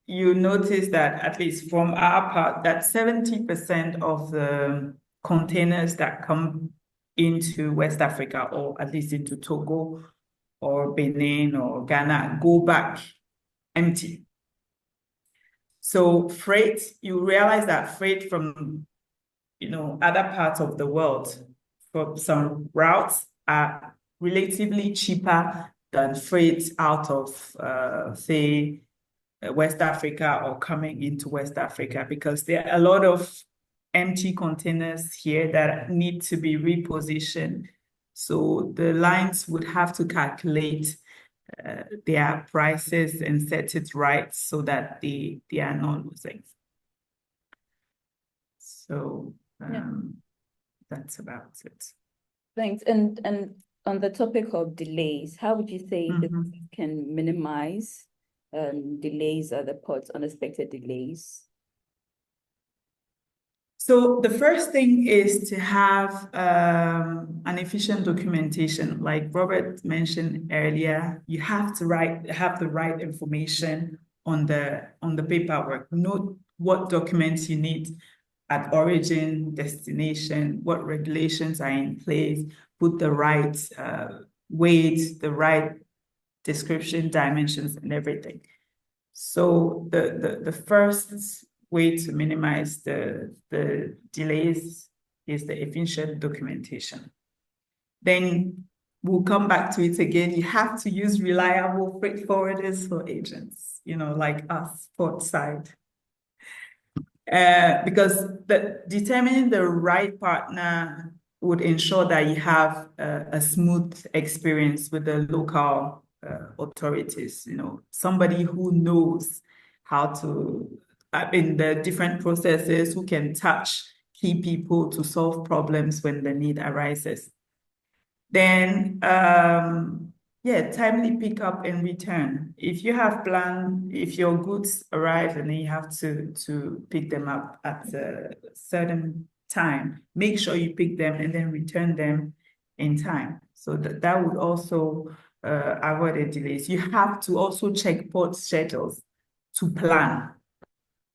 Speaker 3: you notice that, at least from our part, that 70% of the containers that come into West Africa, or at least into Togo or Benin or Ghana, go back empty. So freight, you realize that freight from other parts of the world, for some routes, are relatively cheaper than freight out of say West Africa or coming into West Africa, because there are a lot of empty containers here that need to be repositioned. So the lines would have to calculate their prices and set it right so that they are not losing. So that's about it.
Speaker 1: Thanks. And on the topic of delays, how would you say business can minimize delays at the ports, unexpected delays?
Speaker 3: So the first thing is to have an efficient documentation. Like Robert mentioned earlier, you have to have the right information on the paperwork. Note what documents you need at origin, destination, what regulations are in place, put the right weight, the right description, dimensions, and everything. So the first way to minimize the delays is the efficient documentation. Then we'll come back to it again. You have to use reliable freight forwarders for agents, like us, Portside. Because determining the right partner would ensure that you have a smooth experience with the local authorities, somebody who knows how to, in the different processes, who can touch key people to solve problems when the need arises. Then, timely pick up and return. If you have planned, if your goods arrive and then you have to pick them up at a certain time, make sure you pick them and then return them in time. So that would also avoid the delays. You have to also check port schedules to plan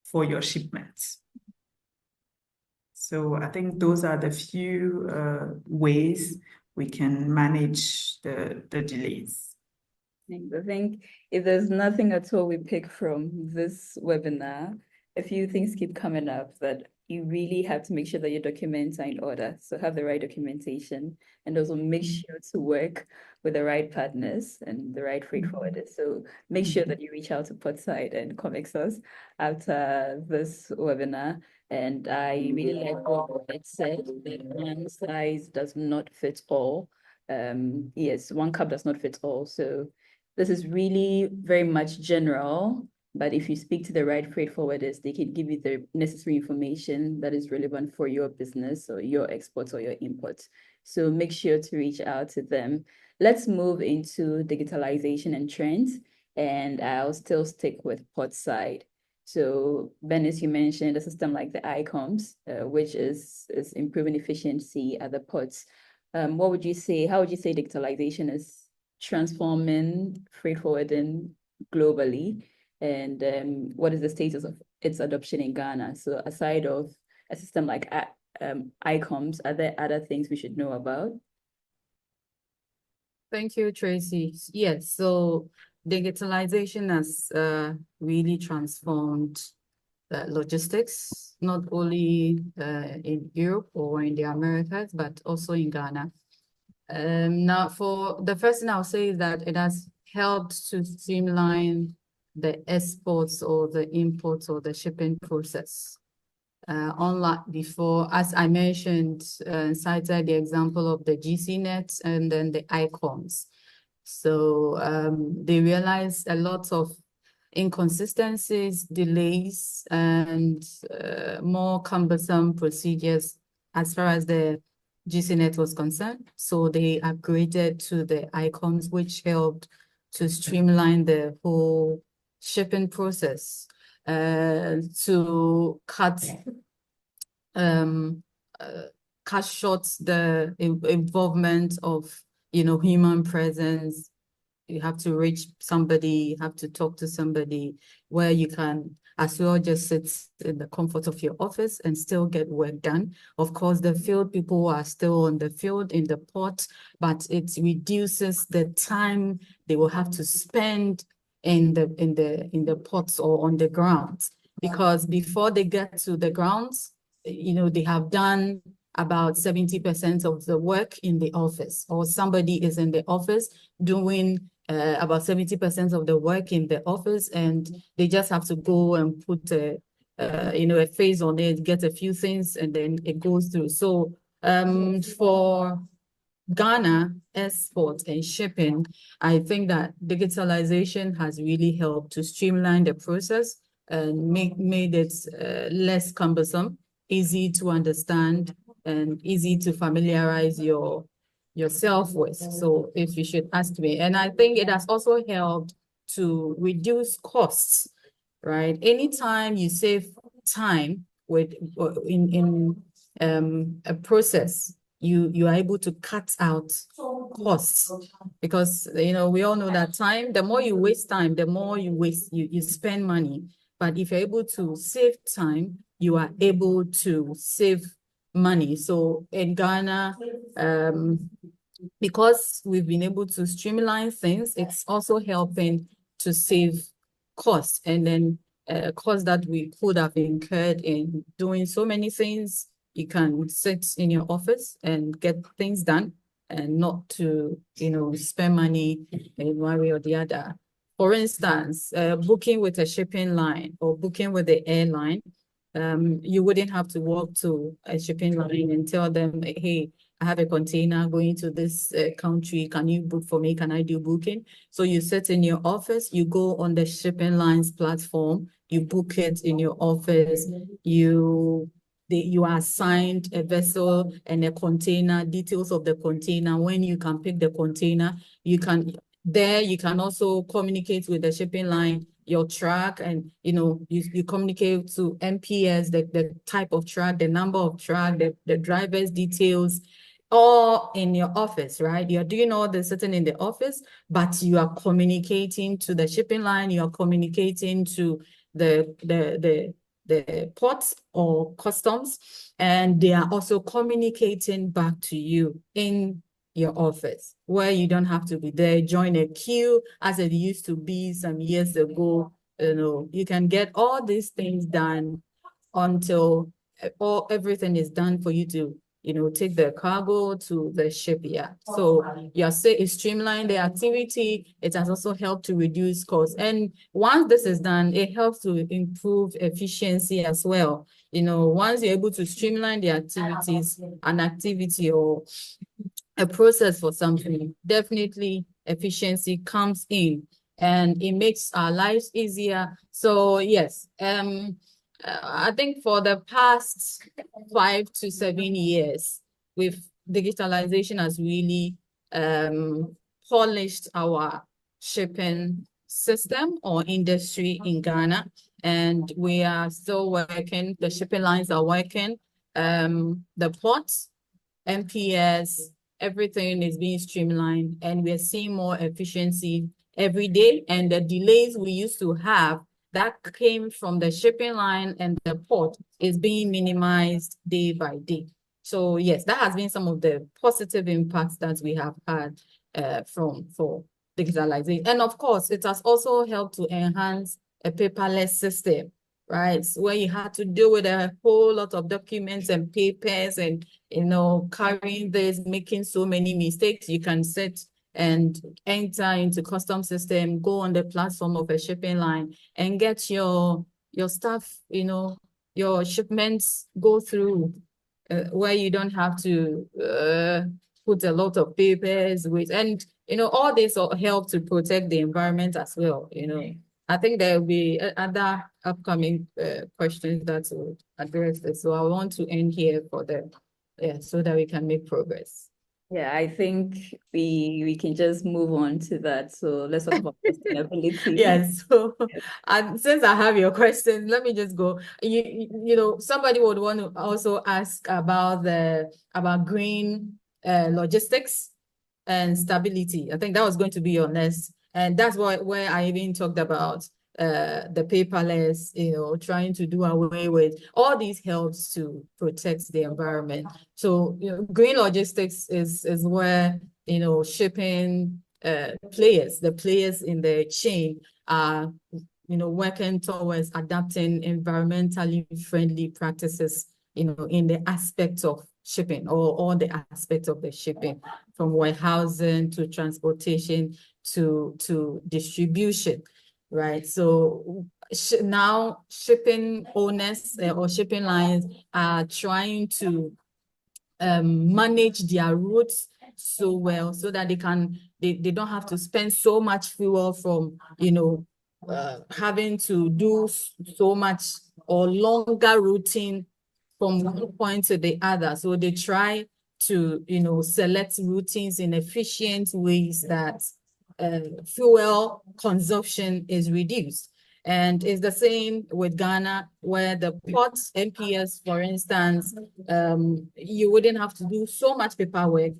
Speaker 3: for your shipments. So I think those are the few ways we can manage the delays.
Speaker 1: I think if there's nothing at all we pick from this webinar, a few things keep coming up that you really have to make sure that your documents are in order. So have the right documentation and also make sure to work with the right partners and the right freight forwarders. So make sure that you reach out to Portside and Comexas after this webinar. And I really like what it said, that one size does not fit all. Yes, one cup does not fit all. So this is really very much general, but if you speak to the right freight forwarders, they can give you the necessary information that is relevant for your business or your exports or your imports. So make sure to reach out to them. Let's move into digitalization and trends, and I'll still stick with Portside. So Ben, as you mentioned, a system like the ICOMS, which is improving efficiency at the ports. What would you say? How would you say digitalization is transforming freight forwarding globally? And what is the status of its adoption in Ghana? So aside of a system like ICOMS, are there other things we should know about?
Speaker 2: Thank you, Tracy. Yes, so digitalization has really transformed logistics, not only in Europe or in the Americas, but also in Ghana. Now, for the first thing I'll say is that it has helped to streamline the exports or the imports or the shipping process. Unlike before, as I mentioned, cited the example of the GCNet and then the ICOMS. So they realized a lot of inconsistencies, delays, and more cumbersome procedures as far as the GCNet was concerned. So they upgraded to the ICOMS, which helped to streamline the whole shipping process, to cut short the involvement of human presence. You have to reach somebody, you have to talk to somebody, where you can as well just sit in the comfort of your office and still get work done. Of course, the field people are still on the field in the port, but it reduces the time they will have to spend in the ports or on the ground. Because before they get to the grounds, they have done about 70% of the work in the office, or somebody is in the office doing about 70% of the work in the office, and they just have to go and put a face on it, get a few things, and then it goes through. So for Ghana export and shipping, I think that digitalization has really helped to streamline the process and made it less cumbersome, easy to understand, and easy to familiarize yourself with. So if you should ask me, and I think it has also helped to reduce costs, right? Anytime you save time in a process, you are able to cut out costs, because we all know that time, the more you waste time, the more you spend money. But if you're able to save time, you are able to save money. So in Ghana, because we've been able to streamline things, it's also helping to save costs. And then cost that we could have incurred in doing so many things. You can sit in your office and get things done and not to, spend money in one way or the other. For instance, booking with a shipping line or booking with the airline, you wouldn't have to walk to a shipping line and tell them, hey, I have a container going to this country. Can you book for me? Can I do booking? So you sit in your office, you go on the shipping lines platform, you book it in your office, you are assigned a vessel and a container, details of the container, when you can pick the container, you can also communicate with the shipping line, your truck, and you communicate to MPS, the type of truck, the number of truck, the driver's details, all in your office, right? You're doing all the sitting in the office, but you are communicating to the shipping line, you are communicating to the ports or customs, and they are also communicating back to you in your office, where you don't have to be there, join a queue as it used to be some years ago. You can get all these things done until everything is done for you to take the cargo to the shipyard. So it's streamlined the activity. It has also helped to reduce costs. And once this is done, it helps to improve efficiency as well. Once you're able to streamline the activities, an activity or a process for something, definitely efficiency comes in and it makes our lives easier. So yes, I think for the past 5 to 7 years, digitalization has really polished our shipping system or industry in Ghana, and we are still working. The shipping lines are working. The ports, MPS, everything is being streamlined, and we're seeing more efficiency every day. And the delays we used to have that came from the shipping line and the port is being minimized day by day. So yes, that has been some of the positive impacts that we have had for digitalization. And of course, it has also helped to enhance a paperless system, right? Where you had to deal with a whole lot of documents and papers and, carrying this, making so many mistakes. You can sit and enter into custom system, go on the platform of a shipping line and get your stuff, your shipments go through where you don't have to put a lot of papers with, and, all this will help to protect the environment as well, I think there will be other upcoming questions that will address this. So I want to end here so that we can make progress.
Speaker 1: Yeah, I think we can just move on to that. So let's talk about sustainability.
Speaker 2: Yes. So since I have your questions, let me just go. Somebody would want to also ask about green logistics and stability. I think that was going to be your next, and that's where I even talked about the paperless, trying to do away with all these helps to protect the environment. So, green logistics is where, shipping the players in the chain are, working towards adapting environmentally friendly practices, in the aspects of shipping or all the aspects of the shipping, from warehousing to transportation to distribution. Right. So now shipping owners or shipping lines are trying to manage their routes so well so that they don't have to spend so much fuel from, having to do so much or longer routing from one point to the other. So they try to, select routings in efficient ways that fuel consumption is reduced. And it's the same with Ghana, where the ports, MPS, for instance, you wouldn't have to do so much paperwork,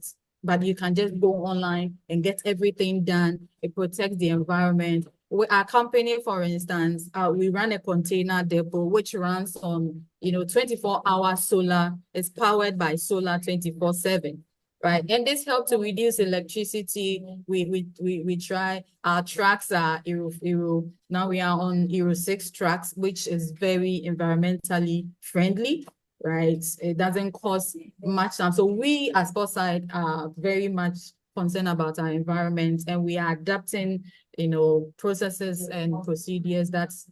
Speaker 2: but you can just go online and get everything done. It protects the environment. Our company, for instance, we run a container depot which runs on, 24-hour solar. It's powered by solar 24/7. right? And this helped to reduce electricity. We try, our tracks are now we are on Euro 6 tracks, which is very environmentally friendly, right? It doesn't cost much time. So we as Portside are very much concerned about our environment, and we are adapting, processes and procedures that's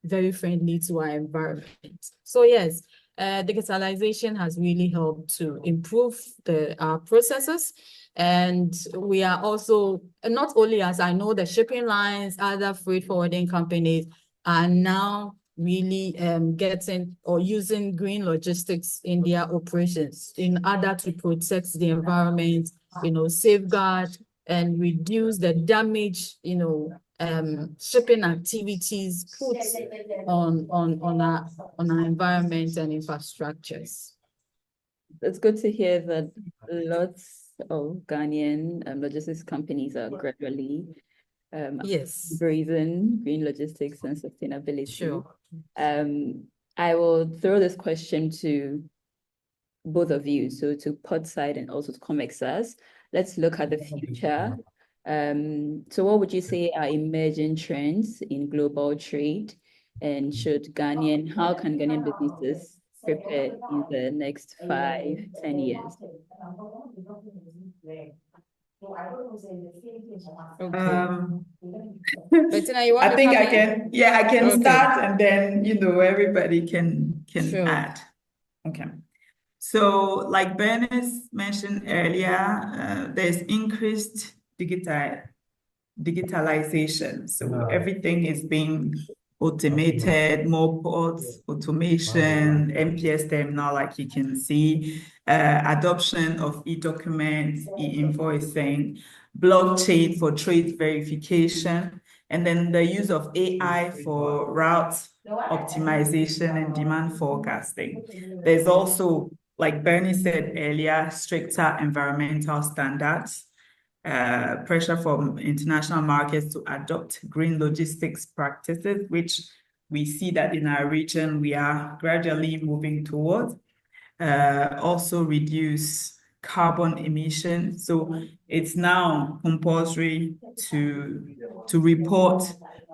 Speaker 2: very friendly to our environment. So yes, digitalization has really helped to improve our processes. And we are also, not only as I know, the shipping lines, other freight forwarding companies are now really getting or using green logistics in their operations in order to protect the environment, safeguard and reduce the damage, shipping activities put on our environment and infrastructures.
Speaker 1: It's good to hear that lots of Ghanaian logistics companies are gradually
Speaker 2: Yes,
Speaker 1: embracing green logistics and sustainability.
Speaker 2: sure.
Speaker 1: I will throw this question to both of you, so to Portside and also to Comexas. Let's look at the future. So what would you say are emerging trends in global trade, and how can Ghanaian businesses prepare in the next 5-10 years?
Speaker 2: Bettina, you want
Speaker 3: I
Speaker 2: to
Speaker 3: think
Speaker 2: come
Speaker 3: I
Speaker 2: in?
Speaker 3: can, yeah, I can
Speaker 2: Okay.
Speaker 3: start, and then, everybody can
Speaker 2: Sure.
Speaker 3: add. Okay. So like Bernice mentioned earlier, there's increased digitalization. So everything is being automated, more ports, automation, MPS terminal, like you can see, adoption of e-documents, e-invoicing, blockchain for trade verification, and then the use of AI for route optimization and demand forecasting. There's also, like Bernie said earlier, stricter environmental standards, pressure from international markets to adopt green logistics practices, which we see that in our region we are gradually moving towards. Also reduce carbon emissions. So it's now compulsory to report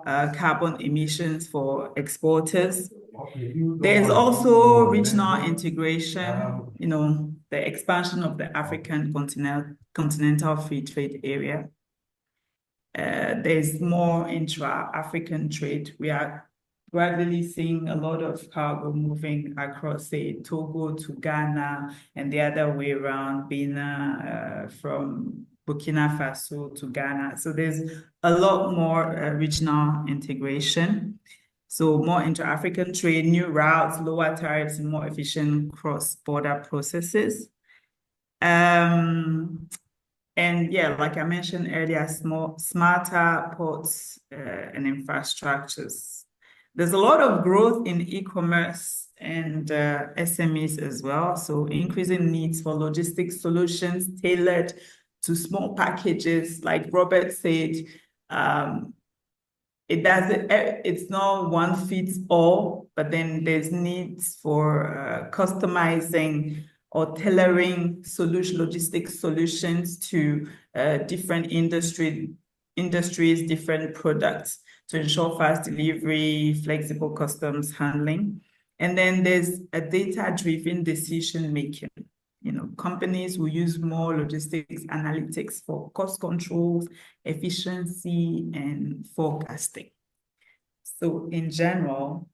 Speaker 3: carbon emissions for exporters. There's also regional integration, the expansion of the African continental free trade area. There's more intra-African trade. We are gradually seeing a lot of cargo moving across, say, Togo to Ghana, and the other way around, Benin, from Burkina Faso to Ghana. So there's a lot more regional integration. So more inter-African trade, new routes, lower tariffs, and more efficient cross-border processes. And yeah, like I mentioned earlier, smarter ports and infrastructures. There's a lot of growth in e-commerce and SMEs as well. So increasing needs for logistics solutions tailored to small packages, like Robert said. It's not one fits all, but then there's needs for customizing or tailoring logistics solutions to different industries, different products to ensure fast delivery, flexible customs handling. And then there's a data-driven decision making. Companies will use more logistics analytics for cost controls, efficiency, and forecasting. So in general,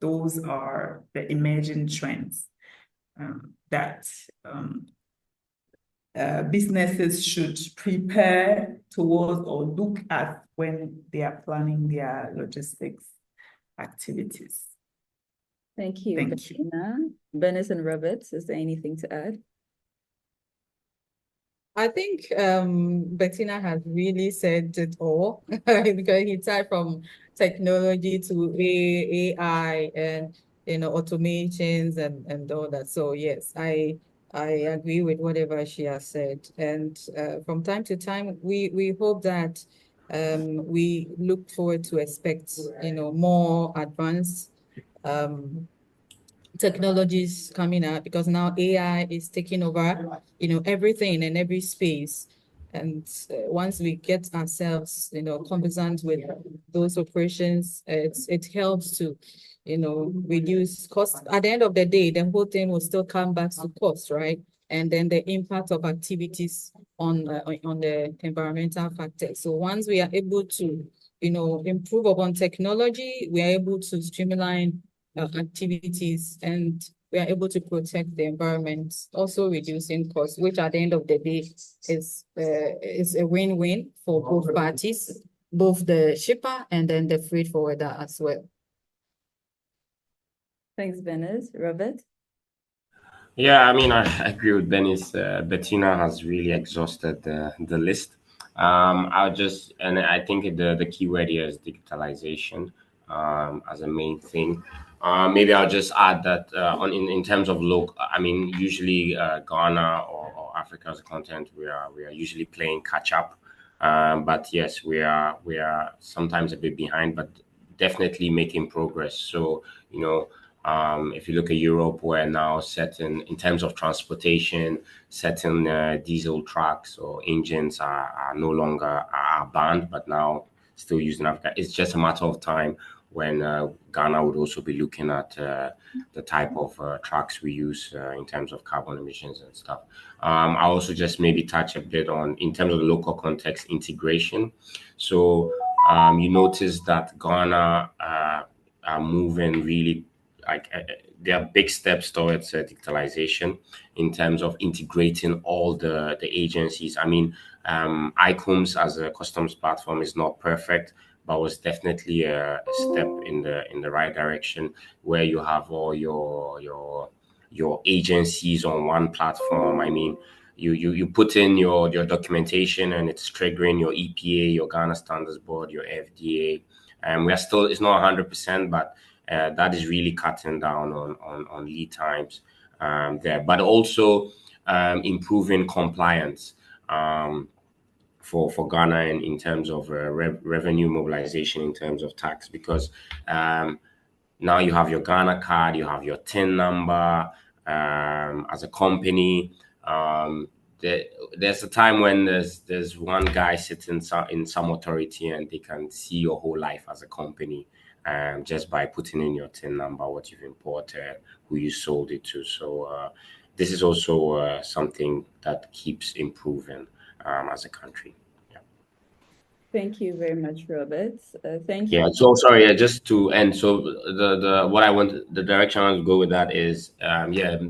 Speaker 3: those are the emerging trends that businesses should prepare towards or look at when they are planning their logistics activities.
Speaker 1: Thank you,
Speaker 3: Thank you.
Speaker 1: Bettina. Bernice and Roberts, is there anything to add?
Speaker 2: I think Bettina has really said it all because he tied from technology to AI and automations and all that. So yes, I agree with whatever she has said. And from time to time, we hope that we look forward to expect more advanced technologies coming out, because now AI is taking over, everything in every space. And once we get ourselves, conversant with those operations, it helps to, reduce cost. At the end of the day, the whole thing will still come back to cost, right? And then the impact of activities on the environmental factors. So once we are able to, improve upon technology, we are able to streamline activities, and we are able to protect the environment, also reducing costs, which at the end of the day is a win-win for both parties, both the shipper and then the freight forwarder as well.
Speaker 1: Thanks, Benes. Robert?
Speaker 4: Yeah, I mean, I agree with Benny's. Bettina has really exhausted the list. And I think the key word here is digitalization as a main thing. Maybe I'll just add that in terms of local, I mean, usually Ghana or Africa as a continent, we are usually playing catch up. But yes, we are sometimes a bit behind, but definitely making progress. So, if you look at Europe, we're now certain in terms of transportation, certain diesel trucks or engines are no longer are banned, but now still used in Africa. It's just a matter of time when Ghana would also be looking at the type of trucks we use in terms of carbon emissions and stuff. I also just maybe touch a bit on, in terms of the local context, integration. So you notice that Ghana are moving really, like there are big steps towards digitalization in terms of integrating all the agencies. I mean, ICOMS as a customs platform is not perfect, but was definitely a step in the right direction, where you have all your agencies on one platform. I mean, you put in your documentation and it's triggering your EPA, your Ghana Standards Board, your FDA. And it's not 100%, but that is really cutting down on lead times there, but also improving compliance for Ghana in terms of revenue mobilization, in terms of tax, because now you have your Ghana card, you have your TIN number as a company. There's a time when there's one guy sitting in some authority and they can see your whole life as a company just by putting in your TIN number, what you've imported, who you sold it to. So this is also something that keeps improving as a country. Yeah.
Speaker 1: Thank you very much, Robert. Thank
Speaker 4: Yeah.
Speaker 1: you.
Speaker 4: So sorry, just to end. So the direction I want to go with that is,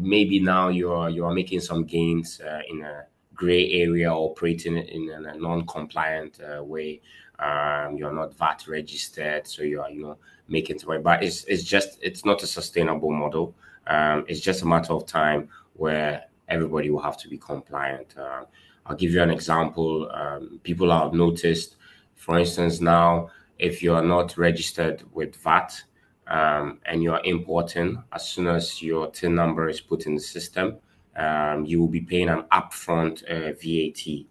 Speaker 4: maybe now you're making some gains in a gray area, operating in a non-compliant way. You're not VAT registered, so you are making it right. But it's not a sustainable model. It's just a matter of time where everybody will have to be compliant. I'll give you an example. People have noticed, for instance, now, if you are not registered with VAT and you are importing, as soon as your TIN number is put in the system, you will be paying an upfront VAT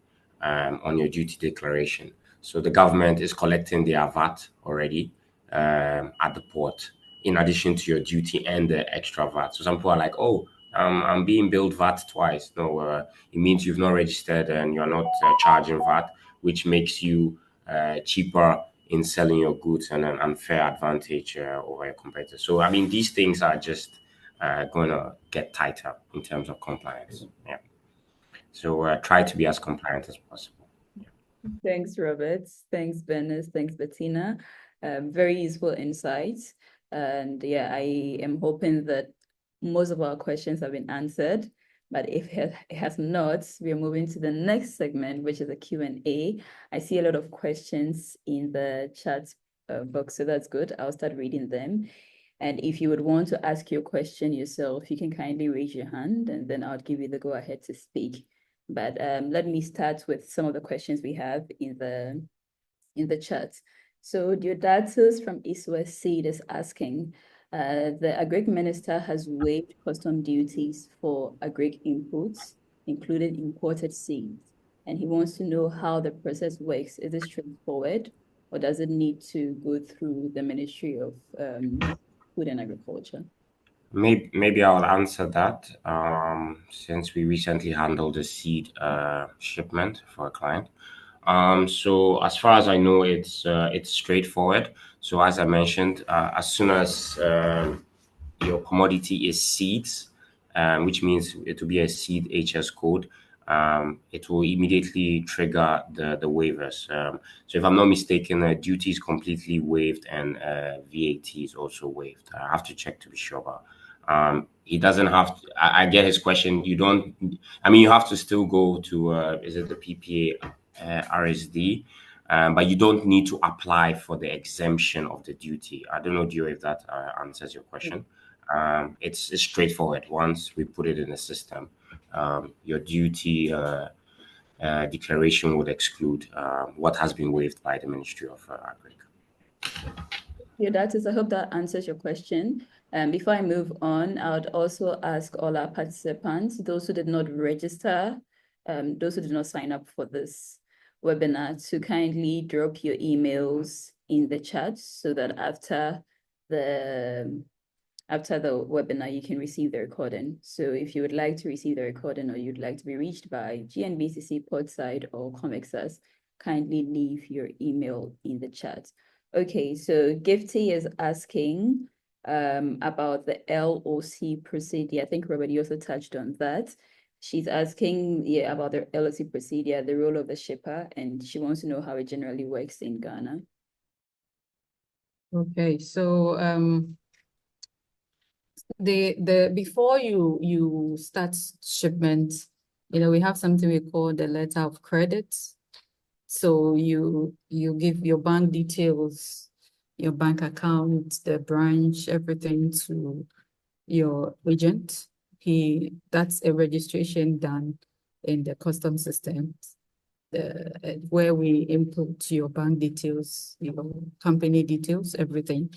Speaker 4: on your duty declaration. So the government is collecting their VAT already at the port, in addition to your duty and the extra VAT. So some people are like, oh, I'm being billed VAT twice. No, it means you've not registered and you're not charging VAT, which makes you cheaper in selling your goods and an unfair advantage over your competitors. So, I mean, these things are just going to get tighter in terms of compliance. Yeah. So try to be as compliant as possible.
Speaker 1: Thanks, Robert. Thanks, Benes. Thanks, Bettina. Very useful insights. And yeah, I am hoping that most of our questions have been answered. But if it has not, we are moving to the next segment, which is a Q&A. I see a lot of questions in the chat box, so that's good. I'll start reading them. And if you would want to ask your question yourself, you can kindly raise your hand, and then I'll give you the go-ahead to speak. But let me start with some of the questions we have in the chat. So Diodatus from East West Seed is asking, the Agric Minister has waived custom duties for agric inputs, including imported seeds, and he wants to know how the process works. Is it straightforward, or does it need to go through the Ministry of Food and Agriculture?
Speaker 4: Maybe I'll answer that. Since we recently handled a seed shipment for a client. So as far as I know, it's straightforward. So as I mentioned, as soon as your commodity is seeds, which means it will be a seed HS code, it will immediately trigger the waivers. So if I'm not mistaken, duty is completely waived and VAT is also waived. I have to check to be sure, but he doesn't have to, I get his question. You don't, I mean, you have to still go to, is it the PPA RSD? But you don't need to apply for the exemption of the duty. I don't know, Dio, if that answers your question. It's straightforward. Once we put it in the system, your duty declaration would exclude what has been waived by the Ministry of Agriculture.
Speaker 1: Yeah, that is, I hope that answers your question. Before I move on, I would also ask all our participants, those who did not register, those who did not sign up for this webinar, to kindly drop your emails in the chat so that after the webinar, you can receive the recording. So if you would like to receive the recording or you'd like to be reached by GNBCC, Portside, or Comexas, kindly leave your email in the chat. Okay, so Gifty is asking about the LOC procedure. I think Robert, you also touched on that. She's asking about the LOC procedure, the role of the shipper, and she wants to know how it generally works in Ghana.
Speaker 2: Okay, so the before you start shipment, we have something we call the letter of credit. So you give your bank details, your bank account, the branch, everything to your agent. That's a registration done in the custom system, where we input your bank details, your company details, everything.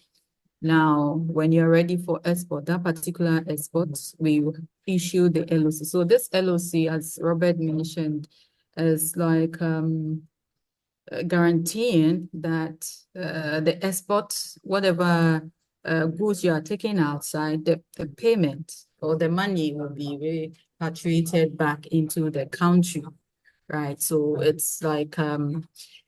Speaker 2: Now, when you're ready for export, that particular export, we issue the LOC. So this LOC, as Robert mentioned, is like guaranteeing that the export, whatever goods you are taking outside, the payment or the money will be repatriated back into the country, right? So it's like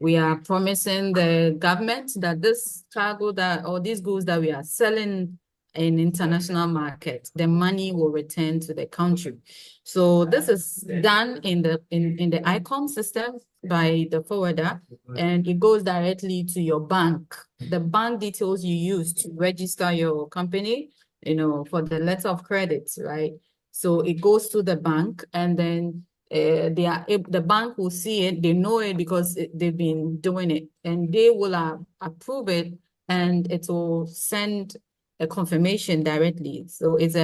Speaker 2: we are promising the government that this cargo or these goods that we are selling in international market, the money will return to the country. So this is done in the ICOM system by the forwarder, and it goes directly to your bank. The bank details you use to register your company, for the letter of credit, right? So it goes to the bank, and then the bank will see it. They know it because they've been doing it, and they will approve it, and it will send a confirmation directly. So it's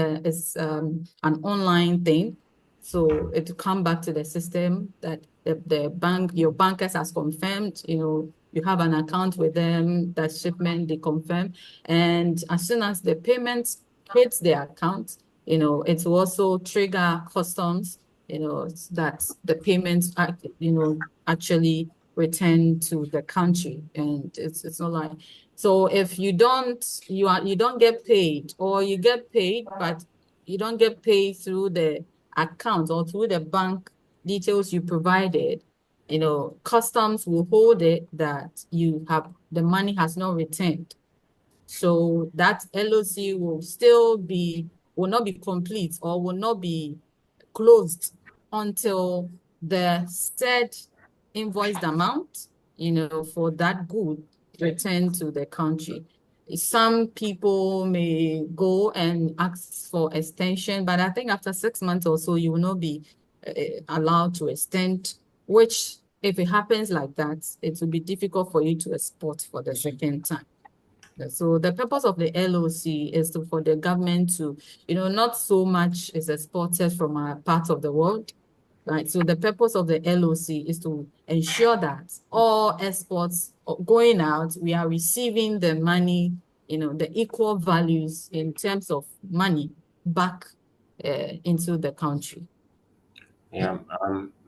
Speaker 2: an online thing. So it will come back to the system that the bank, your bankers has confirmed, you have an account with them, that shipment, they confirm. And as soon as the payment hits the account, it will also trigger customs, that the payments actually return to the country. And it's not like, so if you don't get paid, or you get paid, but you don't get paid through the account or through the bank details you provided, customs will hold it that the money has not returned. So that LOC will not be complete, or will not be closed until the said invoiced amount, for that good return to the country. Some people may go and ask for extension, but I think after 6 months or so, you will not be allowed to extend, which if it happens like that, it will be difficult for you to export for the second time. So the purpose of the LOC is for the government to, not so much is exported from our part of the world, right? So the purpose of the LOC is to ensure that all exports going out, we are receiving the money, the equal values in terms of money back into the country.
Speaker 4: Yeah,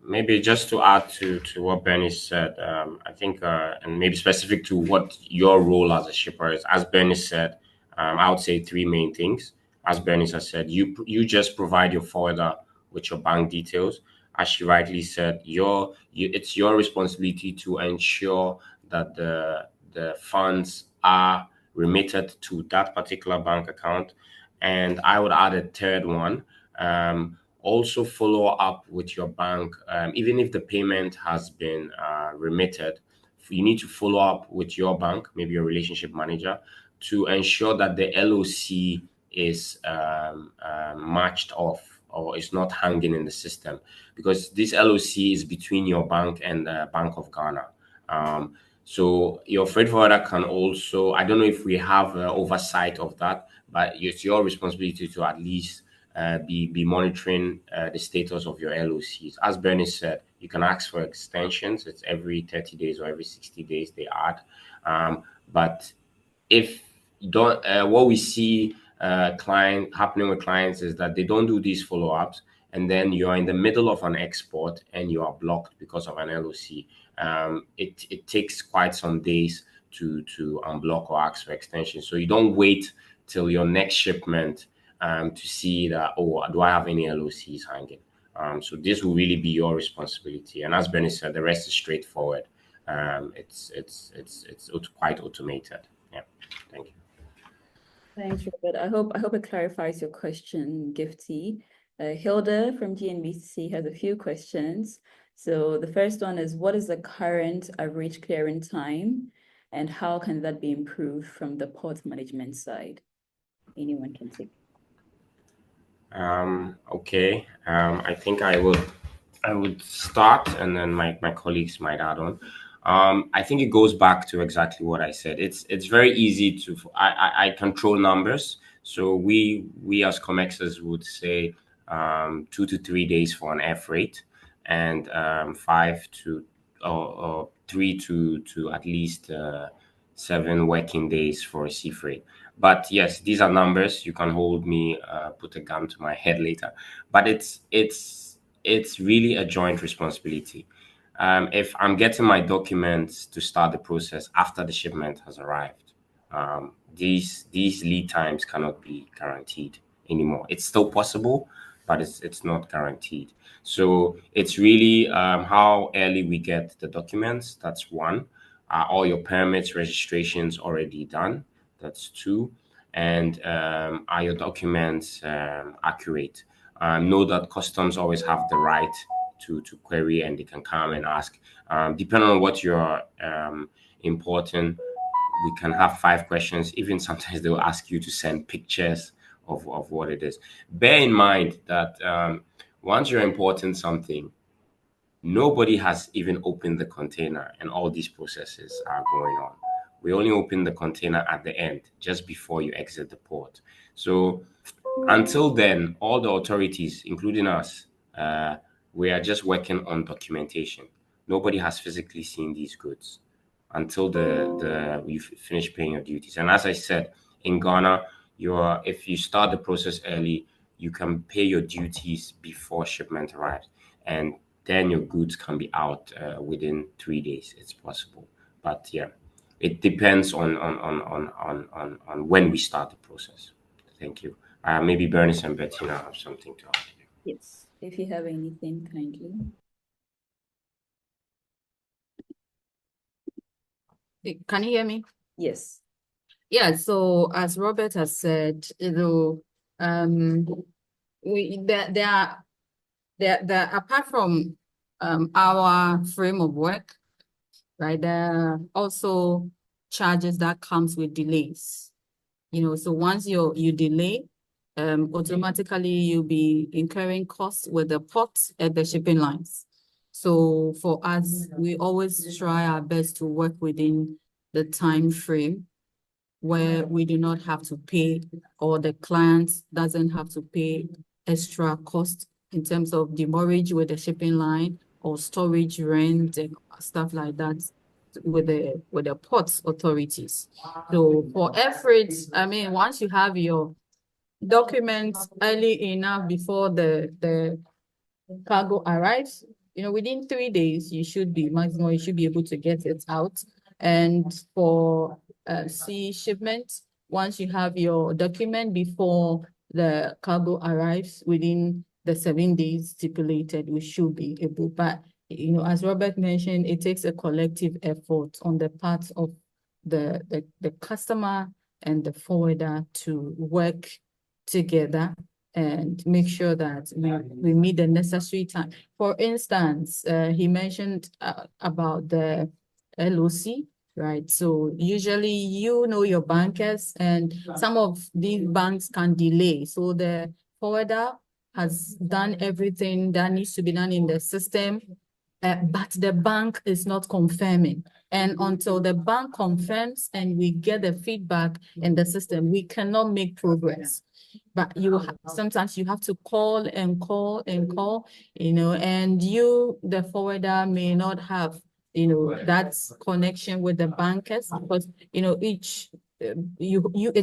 Speaker 4: maybe just to add to what Bernie said, I think, and maybe specific to what your role as a shipper is, as Bernie said, I would say three main things. as Bernice has said, you just provide your forwarder with your bank details. As she rightly said, it's your responsibility to ensure that the funds are remitted to that particular bank account. And I would add a third one. Also follow up with your bank, even if the payment has been remitted. You need to follow up with your bank, maybe your relationship manager, to ensure that the LOC is matched off or is not hanging in the system, because this LOC is between your bank and the Bank of Ghana. So your freight forwarder can also, I don't know if we have oversight of that, but it's your responsibility to at least be monitoring the status of your LOCs. As Bernice said, you can ask for extensions. It's every 30 days or every 60 days they add. But if you don't, what we see happening with clients is that they don't do these follow-ups, and then you're in the middle of an export and you are blocked because of an LOC. It takes quite some days to unblock or ask for extension. So you don't wait till your next shipment to see that, oh, do I have any LOCs hanging? So this will really be your responsibility. And as Bernie said, the rest is straightforward. It's quite automated. Yeah, thank you.
Speaker 1: Thanks, Robert. I hope it clarifies your question, Gifty. Hilda from GNBCC has a few questions. So the first one is, what is the current average clearing time, and how can that be improved from the port management side? Anyone can take.
Speaker 4: Okay. I think I would start, and then my colleagues might add on. I think it goes back to exactly what I said. It's very easy to I control numbers. So we as Comexas would say 2 to 3 days for an air freight, and 5 to or 3 to at least 7 working days for a sea freight. But yes, these are numbers. You can hold me, put a gun to my head later. But it's really a joint responsibility. If I'm getting my documents to start the process after the shipment has arrived, these lead times cannot be guaranteed anymore. It's still possible, but it's not guaranteed. So it's really how early we get the documents. That's one. Are all your permits, registrations already done? That's 2. And are your documents accurate? Know that customs always have the right to query, and they can come and ask. Depending on what you're importing, we can have 5 questions. Even sometimes they'll ask you to send pictures of what it is. Bear in mind that once you're importing something, nobody has even opened the container, and all these processes are going on. We only open the container at the end, just before you exit the port. So until then, all the authorities, including us, we are just working on documentation. Nobody has physically seen these goods until you finish paying your duties. And as I said, in Ghana, if you start the process early, you can pay your duties before shipment arrives, and then your goods can be out within 3 days. It's possible, but yeah, it depends on when we start the process. Thank you. Maybe Bernice and Bettina have something to add.
Speaker 1: Yes, if you have anything, kindly.
Speaker 2: Can you hear me?
Speaker 1: Yes.
Speaker 2: Yeah, so as Robert has said, there apart from our frame of work, right, there are also charges that comes with delays. So once you delay, automatically you'll be incurring costs with the ports and the shipping lines. So for us, we always try our best to work within the time frame where we do not have to pay, or the client doesn't have to pay extra cost in terms of demurrage with the shipping line or storage rent and stuff like that with the ports authorities. So for air freight, once you have your documents early enough before the cargo arrives, within 3 days, you should be able to get it out. And for sea shipment, once you have your document before the cargo arrives within the 7 days stipulated, we should be able. But, you know, as Robert mentioned, it takes a collective effort on the part of the customer and the forwarder to work together and make sure that we meet the necessary time. For instance, he mentioned about the LOC, right? So usually you know your bankers, and some of these banks can delay. So the forwarder has done everything that needs to be done in the system, but the bank is not confirming. And until the bank confirms and we get the feedback in the system, we cannot make progress. But sometimes you have to call and call and call, you know, and the forwarder may not have, you know, that connection with the bankers, because, you know, it's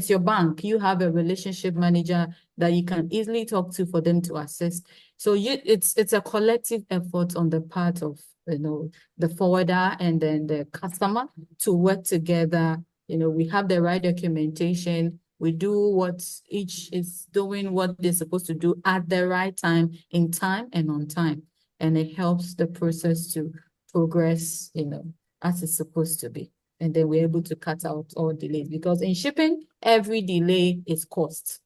Speaker 2: your bank. You have a relationship manager that you can easily talk to for them to assist. So it's a collective effort on the part of, you know, the forwarder and then the customer to work together. You know, we have the right documentation. We do what each is doing, what they're supposed to do at the right time, in time and on time. And it helps the process to progress, you know, as it's supposed to be. And then we're able to cut out all delays, because in shipping, every delay is cost.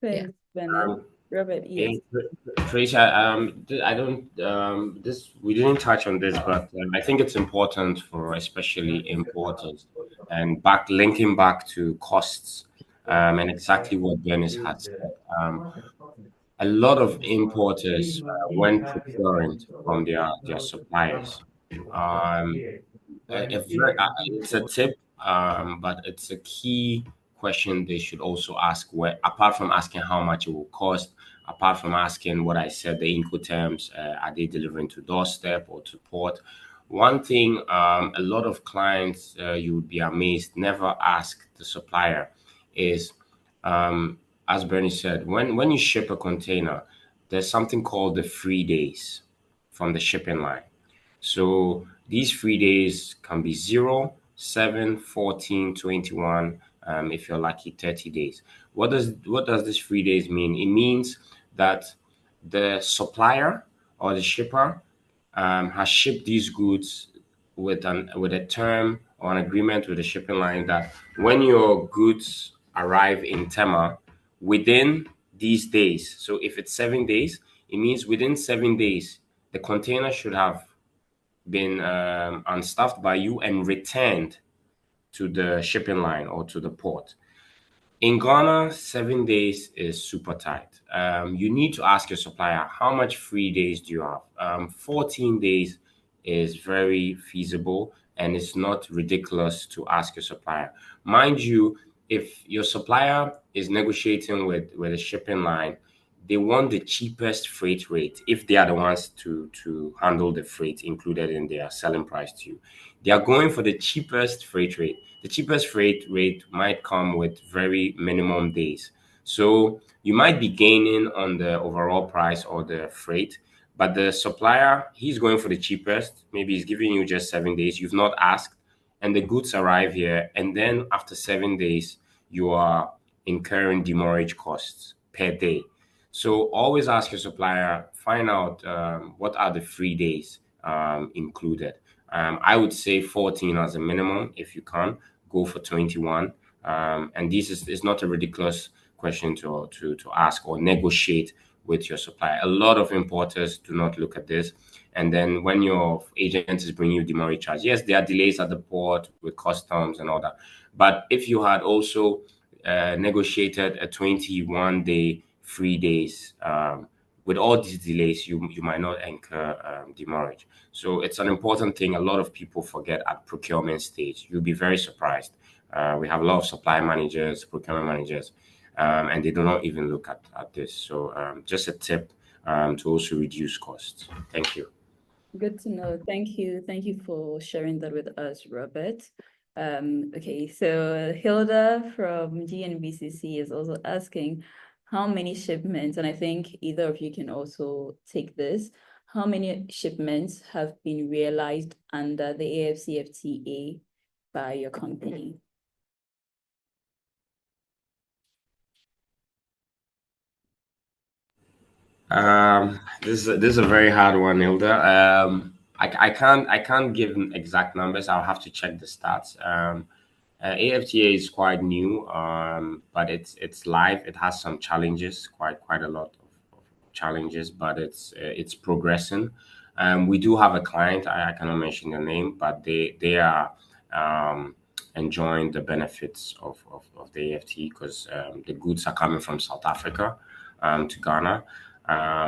Speaker 1: Thanks, Bennett. Robert, yes.
Speaker 4: Tracy, I don't, we didn't touch on this, but I think it's important for especially importers and linking back to costs, and exactly what Dennis had said. A lot of importers, when procuring from their suppliers, it's a tip, but it's a key question they should also ask, where, apart from asking how much it will cost, apart from asking what I said, the Incoterms, are they delivering to doorstep or to port? One thing, a lot of clients, you would be amazed, never ask the supplier is, as Bernie said, when you ship a container, there's something called the free days from the shipping line. So these free days can be 0, 7, 14, 21, if you're lucky, 30 days. What does this free days mean? It means that the supplier or the shipper has shipped these goods with a term or an agreement with the shipping line that when your goods arrive in Tema within these days, so if it's 7 days, it means within 7 days, the container should have been unstuffed by you and returned to the shipping line or to the port. In Ghana, 7 days is super tight. You need to ask your supplier, how much free days do you have? 14 days is very feasible, and it's not ridiculous to ask your supplier. Mind you, if your supplier is negotiating with a shipping line, they want the cheapest freight rate if they are the ones to handle the freight included in their selling price to you. They are going for the cheapest freight rate. The cheapest freight rate might come with very minimum days. So you might be gaining on the overall price or the freight, but the supplier, he's going for the cheapest. Maybe he's giving you just 7 days. You've not asked, and the goods arrive here. And then after 7 days, you are incurring demurrage costs per day. So always ask your supplier, find out what are the free days included. I would say 14 as a minimum. If you can, go for 21. And this is not a ridiculous question to ask or negotiate with your supplier. A lot of importers do not look at this. And then when your agent is bringing you demurrage charge, yes, there are delays at the port with customs and all that. But if you had also negotiated a 21-day free days, with all these delays, you might not incur demurrage. So it's an important thing a lot of people forget at procurement stage. You'll be very surprised. We have a lot of supply managers, procurement managers, and they do not even look at this. So just a tip to also reduce costs. Thank you.
Speaker 1: Good to know. Thank you. Thank you for sharing that with us, Robert. Okay, so Hilda from GNBCC is also asking how many shipments, and I think either of you can also take this, how many shipments have been realized under the AFCFTA by your company?
Speaker 4: This is a very hard one, Hilda. I can't give exact numbers. I'll have to check the stats. AFTA is quite new, but it's live. It has some challenges, quite a lot of challenges, but it's progressing. We do have a client. I cannot mention the name, but they are enjoying the benefits of the AFTA because the goods are coming from South Africa to Ghana.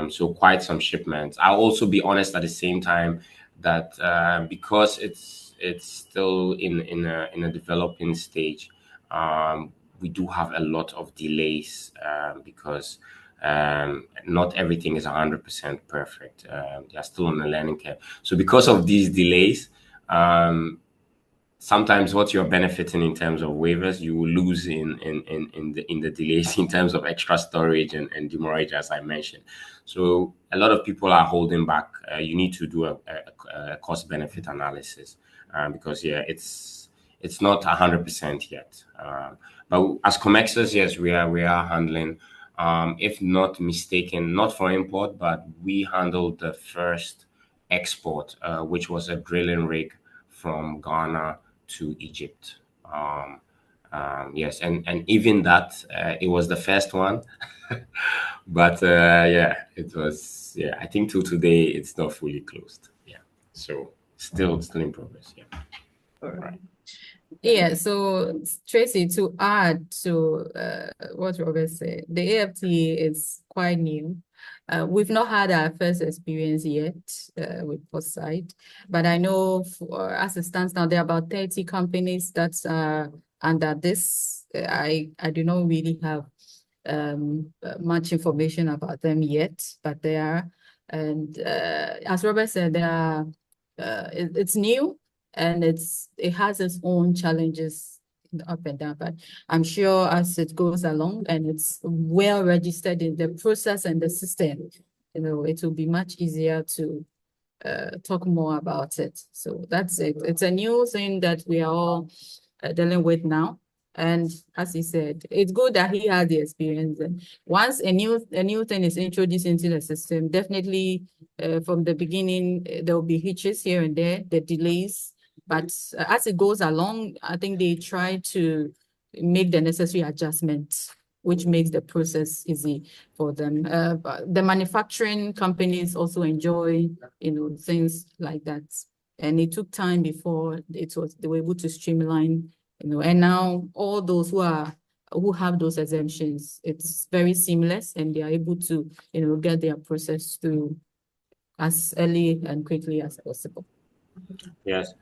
Speaker 4: So quite some shipments. I'll also be honest at the same time that because it's still in a developing stage, we do have a lot of delays because not everything is 100% perfect. They are still on a learning curve. So because of these delays, sometimes what you're benefiting in terms of waivers, you will lose in the delays in terms of extra storage and demurrage, as I mentioned. So a lot of people are holding back. You need to do a cost benefit analysis because it's not 100% yet. But as Comexas, yes, we are handling. If not mistaken, not for import, but we handled the first export, which was a drilling rig from Ghana to Egypt. Yes, and even that, it was the first one. But yeah, it was, yeah, I think till today it's not fully closed. Yeah. So still in progress. Yeah.
Speaker 3: All right.
Speaker 2: Yeah, so Tracy, to add to what Robert said, the AFTA is quite new. We've not had our first experience yet with Portside, but I know as it stands now, there are about 30 companies that are under this. I do not really have much information about them yet, but they are. And as Robert said, they are. It's new. And it has its own challenges up and down, but I'm sure as it goes along and it's well registered in the process and the system, it will be much easier to talk more about it. So that's it. It's a new thing that we are all dealing with now. And as he said, it's good that he had the experience. And once a new thing is introduced into the system, definitely from the beginning, there will be hitches here and there, the delays. But as it goes along, I think they try to make the necessary adjustments, which makes the process easy for them. The manufacturing companies also enjoy, things like that. And it took time before they were able to streamline, and now all those who have those exemptions, it's very seamless and they are able to, get their process through as early and quickly as possible.
Speaker 4: Yes.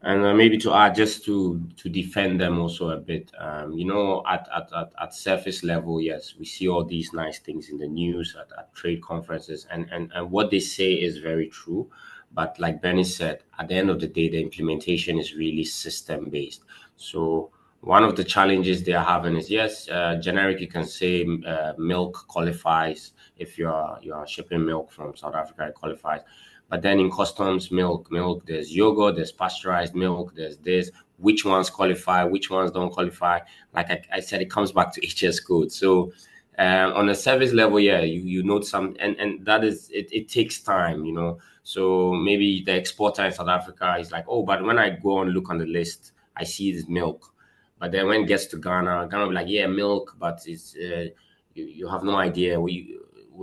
Speaker 4: And maybe to add, just to defend them also a bit, at surface level, yes, we see all these nice things in the news at trade conferences, and what they say is very true. But like Benny said, at the end of the day, the implementation is really system based. So one of the challenges they are having is, yes, generic, you can say milk qualifies. If you're shipping milk from South Africa, it qualifies. But then in customs, milk, there's yogurt, there's pasteurized milk, there's this. Which ones qualify, which ones don't qualify? Like I said, it comes back to HS code. So on a service level, yeah, you note some, and that is, it takes time, So maybe the exporter in South Africa is like, oh, but when I go and look on the list, I see this milk. But then when it gets to Ghana will be like, yeah, milk, but it's you have no idea.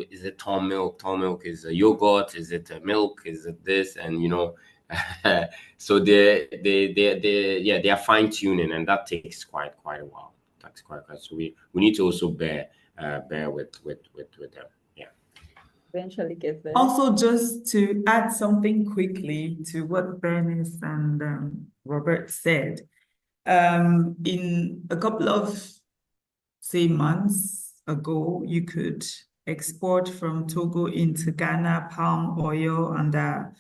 Speaker 4: Is it tall milk? Tall milk is a yogurt. Is it a milk? Is it this? And so they are fine tuning, and that takes quite a while. That's quite. So we need to also bear with them. Yeah.
Speaker 1: Eventually get there.
Speaker 3: Also, just to add something quickly to what Bernice and Robert said, in a couple of, say, months ago, you could export from Togo into Ghana palm oil under,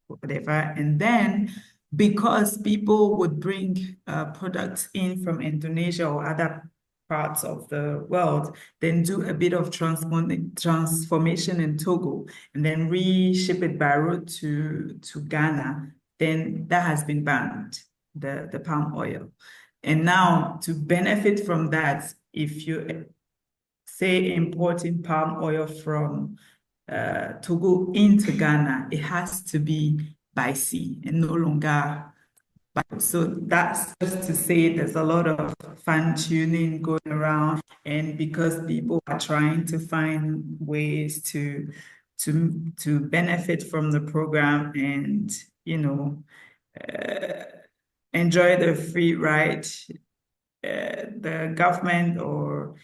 Speaker 3: whatever. And then because people would bring products in from Indonesia or other parts of the world, then do a bit of transformation in Togo and then re-ship it by road to Ghana, then that has been banned, the palm oil. And now to benefit from that, if you say, importing palm oil from Togo into Ghana, it has to be by sea and no longer by. So that's just to say there's a lot of fine-tuning going around, and because people are trying to find ways to benefit from the program and, enjoy the free ride, the government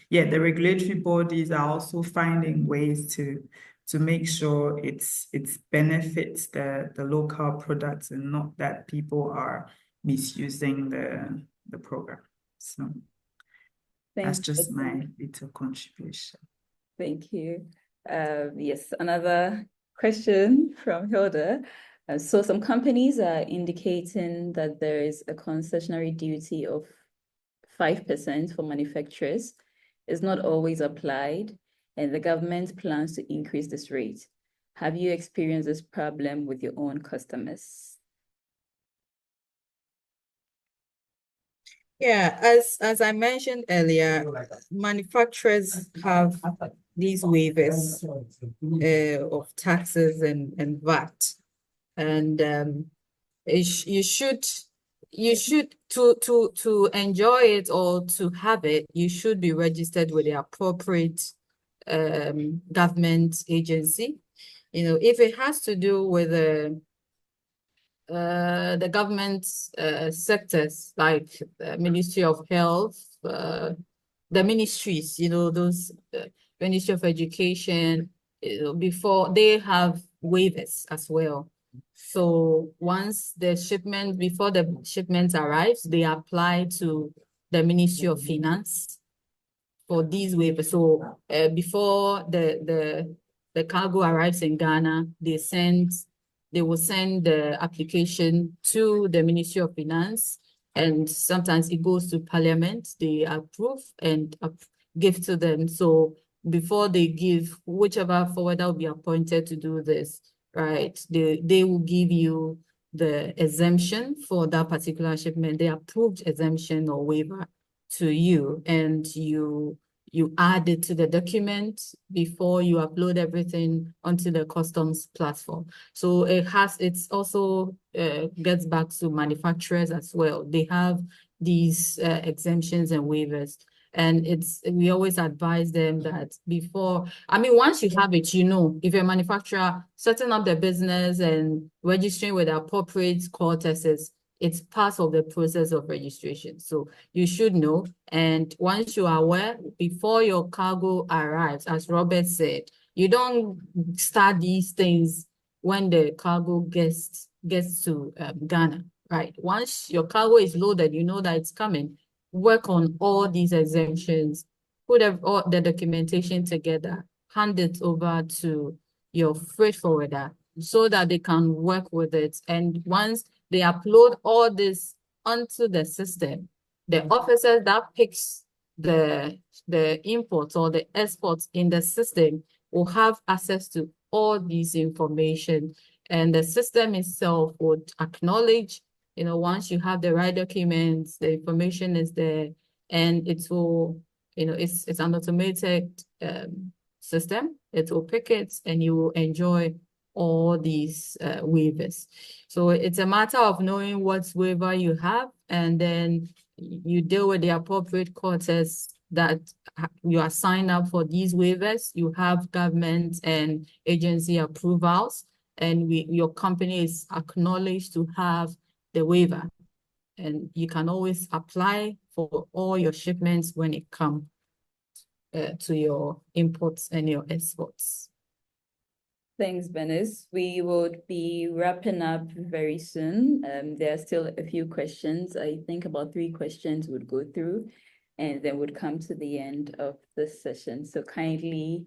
Speaker 3: the regulatory bodies are also finding ways to make sure it's benefits the local products and not that people are misusing the program. So that's just my little contribution.
Speaker 1: Thank you. Yes, another question from Hilda. So some companies are indicating that there is a concessionary duty of 5% for manufacturers. It's not always applied, and the government plans to increase this rate. Have you experienced this problem with your own customers?
Speaker 2: Yeah, as I mentioned earlier, manufacturers have these waivers of taxes and VAT, and you should to enjoy it or to have it, you should be registered with the appropriate government agency. If it has to do with the government sectors like the Ministry of Health, the ministries, those Ministry of Education, before they have waivers as well. So once before the shipment arrives, they apply to the Ministry of Finance for these waivers. So before the cargo arrives in Ghana, they will send the application to the Ministry of Finance, and sometimes it goes to Parliament. They approve and give to them. So before they give, whichever forwarder will be appointed to do this, right, they will give you the exemption for that particular shipment, the approved exemption or waiver to you, and you add it to the document before you upload everything onto the customs platform. So it's also gets back to manufacturers as well. They have these exemptions and waivers. And we always advise them that once you have it, if you're a manufacturer setting up their business and registering with the appropriate core tests, it's part of the process of registration. So you should know. And once you are aware, before your cargo arrives, as Robert said, you don't start these things when the cargo gets to Ghana, right? Once your cargo is loaded, you know that it's coming. Work on all these exemptions, put all the documentation together, hand it over to your freight forwarder so that they can work with it. And once they upload all this onto the system, the officer that picks the imports or the exports in the system will have access to all these information, and the system itself would acknowledge, once you have the right documents, the information is there, and it will, it's an automated system. It will pick it, and you will enjoy all these waivers. So it's a matter of knowing what waiver you have, and then you deal with the appropriate quarters that you are signed up for these waivers. You have government and agency approvals, and your company is acknowledged to have the waiver, and you can always apply for all your shipments when it comes to your imports and your exports.
Speaker 1: Thanks, Bernice. We would be wrapping up very soon. There are still a few questions. I think about 3 questions would go through, and then would come to the end of this session. So kindly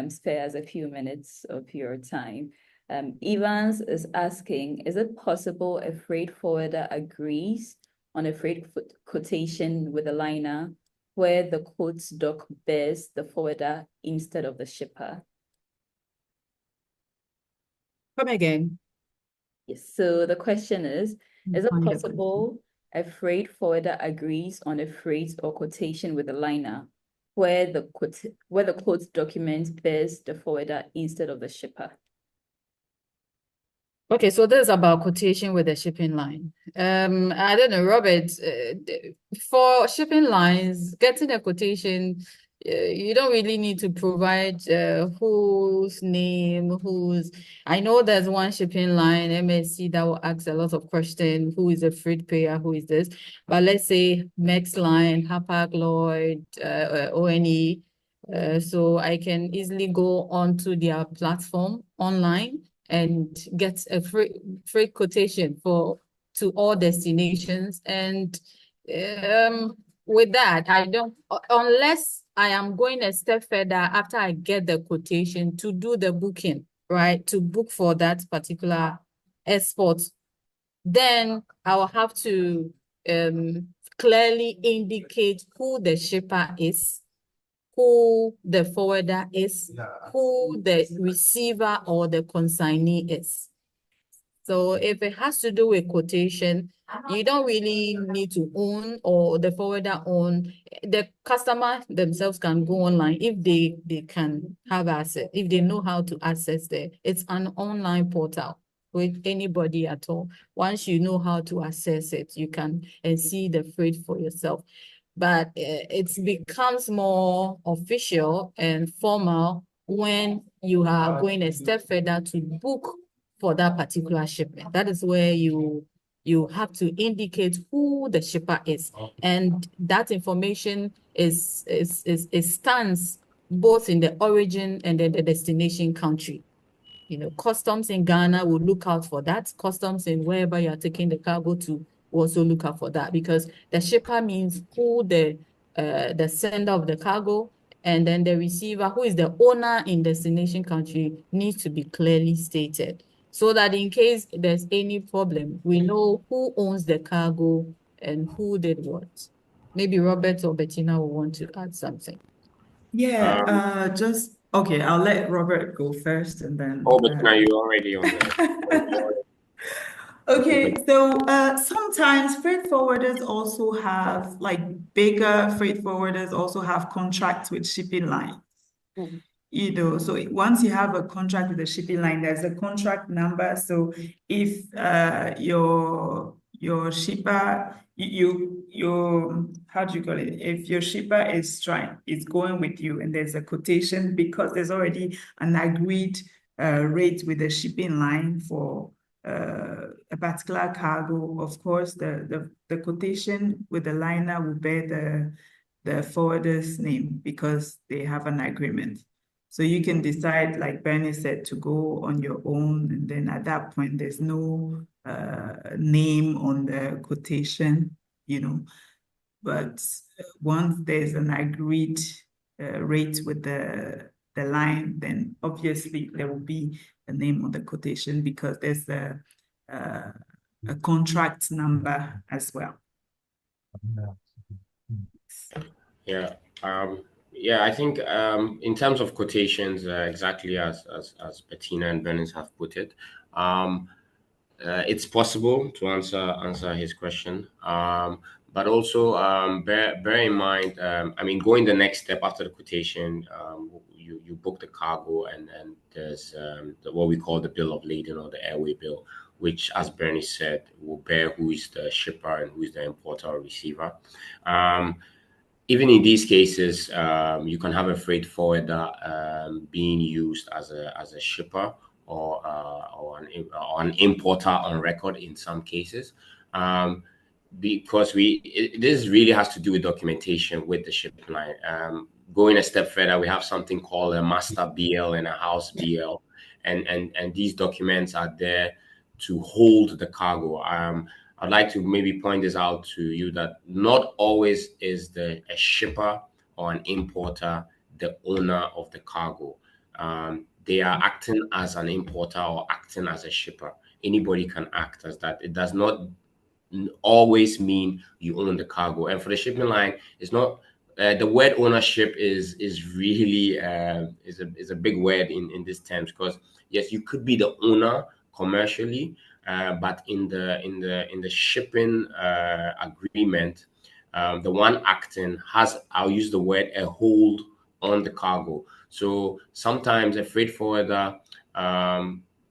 Speaker 1: spare us a few minutes of your time. Evans is asking, is it possible a freight forwarder agrees on a freight quotation with a liner where the quotes doc bears the forwarder instead of the shipper?
Speaker 2: Come again.
Speaker 1: Yes, so the question is it possible a freight forwarder agrees on a freight or quotation with a liner where the quote document bears the forwarder instead of the shipper.
Speaker 2: Okay, so this is about quotation with the shipping line. I don't know, Robert, for shipping lines, getting a quotation, you don't really need to provide whose name, I know there's one shipping line, MSC, that will ask a lot of questions. Who is a freight payer? Who is this? But let's say Max Line, Hapag Lloyd, ONE. So I can easily go onto their platform online and get a free quotation to all destinations. And with that, I don't, unless I am going a step further after I get the quotation to do the booking, right? To book for that particular export, then I will have to clearly indicate who the shipper is, who the forwarder is, who the receiver or the consignee is. So if it has to do with quotation, you don't really need to own or the forwarder own. The customer themselves can go online if they can have access, if they know how to access there. It's an online portal with anybody at all. Once you know how to access it, you can and see the freight for yourself. But it becomes more official and formal when you are going a step further to book for that particular shipment. That is where you have to indicate who the shipper is, and that information stands both in the origin and then the destination country. You know, customs in Ghana will look out for that. Customs in wherever you are taking the cargo to will also look out for that, because the shipper means who the sender of the cargo, and then the receiver, who is the owner in destination country, needs to be clearly stated, so that in case there's any problem, we know who owns the cargo and who did what. Maybe Robert or Bettina will want to add something.
Speaker 3: Yeah, okay, I'll let Robert go first and then.
Speaker 4: Oh, but now you're already on the.
Speaker 3: Okay, so sometimes freight forwarders also have, like bigger freight forwarders also have contracts with shipping lines. You know, so once you have a contract with the shipping line, there's a contract number. So if your shipper, how do you call it? If your shipper is going with you and there's a quotation, because there's already an agreed rate with the shipping line for a particular cargo, of course, the quotation with the liner will bear the forwarder's name because they have an agreement. So you can decide, like Bernie said, to go on your own, and then at that point, there's no name on the quotation, you know. But once there's an agreed rate with the line, then obviously there will be a name on the quotation because there's a contract number as well.
Speaker 4: Yeah. Yeah, I think in terms of quotations, exactly as Bettina and Bernice have put it, it's possible to answer his question. But also bear in mind, I mean, going the next step after the quotation, you book the cargo, and then there's what we call the bill of lading or the airway bill, which, as Bernie said, will bear who is the shipper and who is the importer or receiver. Even in these cases, you can have a freight forwarder being used as a shipper or an importer on record in some cases, because this really has to do with documentation with the shipping line. Going a step further, we have something called a master BL and a house BL, and these documents are there to hold the cargo. I'd like to maybe point this out to you, that not always is a shipper or an importer the owner of the cargo. They are acting as an importer or acting as a shipper. Anybody can act as that. It does not always mean you own the cargo. And for the shipping line, it's not the word ownership is really is a big word in these terms, because yes, you could be the owner commercially, but in the shipping agreement, the one acting has, I'll use the word, a hold on the cargo. So sometimes a freight forwarder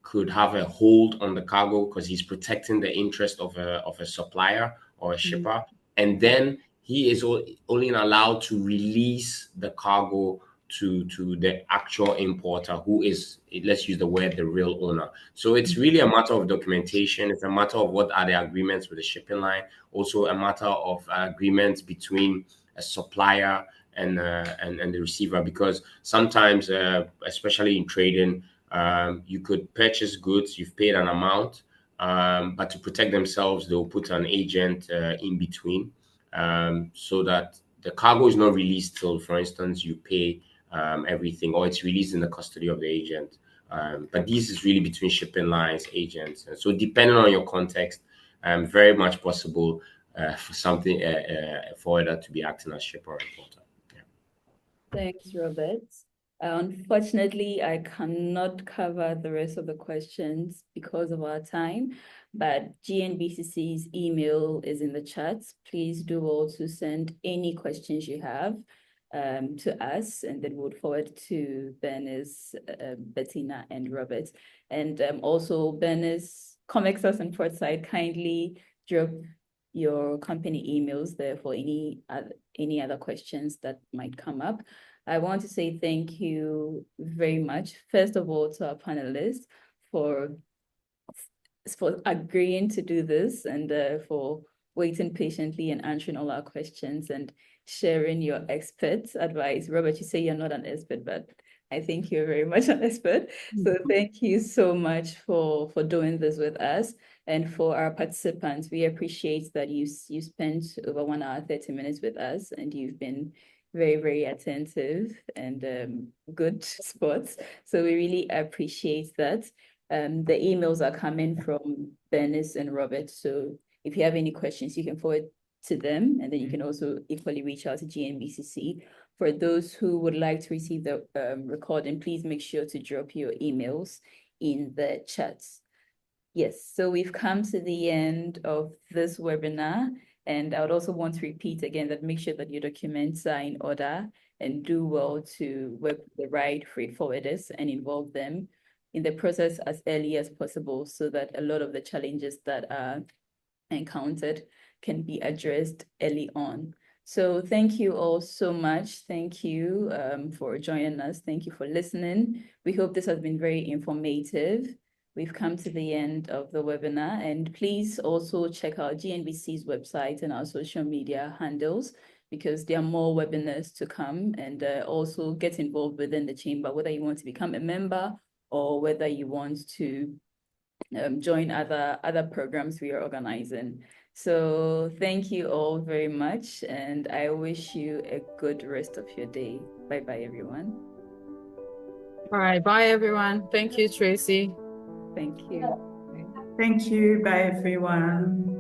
Speaker 4: could have a hold on the cargo because he's protecting the interest of a supplier or a shipper, and then he is only allowed to release the cargo to the actual importer, who is, let's use the word, the real owner. So it's really a matter of documentation. It's a matter of what are the agreements with the shipping line, also a matter of agreements between a supplier and the receiver, because sometimes, especially in trading, you could purchase goods, you've paid an amount, but to protect themselves, they'll put an agent in between, so that the cargo is not released till, for instance, you pay everything, or it's released in the custody of the agent. But this is really between shipping lines, agents. And so depending on your context, very much possible for something, a forwarder to be acting as shipper or importer.
Speaker 1: Thanks, Robert. Unfortunately, I cannot cover the rest of the questions because of our time, but GNBCC's email is in the chat. Please do also send any questions you have to us, and then we'll forward to Bernice, Bettina, and Robert. And also, Bernice, Comexas and Portside, kindly drop your company emails there for any other questions that might come up. I want to say thank you very much, first of all, to our panelists for agreeing to do this, and for waiting patiently and answering all our questions and sharing your expert advice. Robert, you say you're not an expert, but I think you're very much an expert. So thank you so much for doing this with us. And for our participants, we appreciate that you spent over 1 hour, 30 minutes with us, and you've been very, very attentive and good sports. So we really appreciate that. The emails are coming from Bernice and Robert. So if you have any questions, you can forward to them, and then you can also equally reach out to GNBCC. For those who would like to receive the recording, please make sure to drop your emails in the chats. Yes, so we've come to the end of this webinar, and I would also want to repeat again that make sure that your documents are in order, and do well to work with the right freight forwarders and involve them in the process as early as possible, so that a lot of the challenges that are encountered can be addressed early on. So thank you all so much. Thank you for joining us. Thank you for listening. We hope this has been very informative. We've come to the end of the webinar, and please also check out GNBC's website and our social media handles, because there are more webinars to come, and also get involved within the chamber, whether you want to become a member or whether you want to join other programs we are organizing. So thank you all very much, and I wish you a good rest of your day. Bye-bye, everyone.
Speaker 2: All right, bye everyone. Thank you, Tracy.
Speaker 1: Thank you.
Speaker 3: Thank you. Bye, everyone.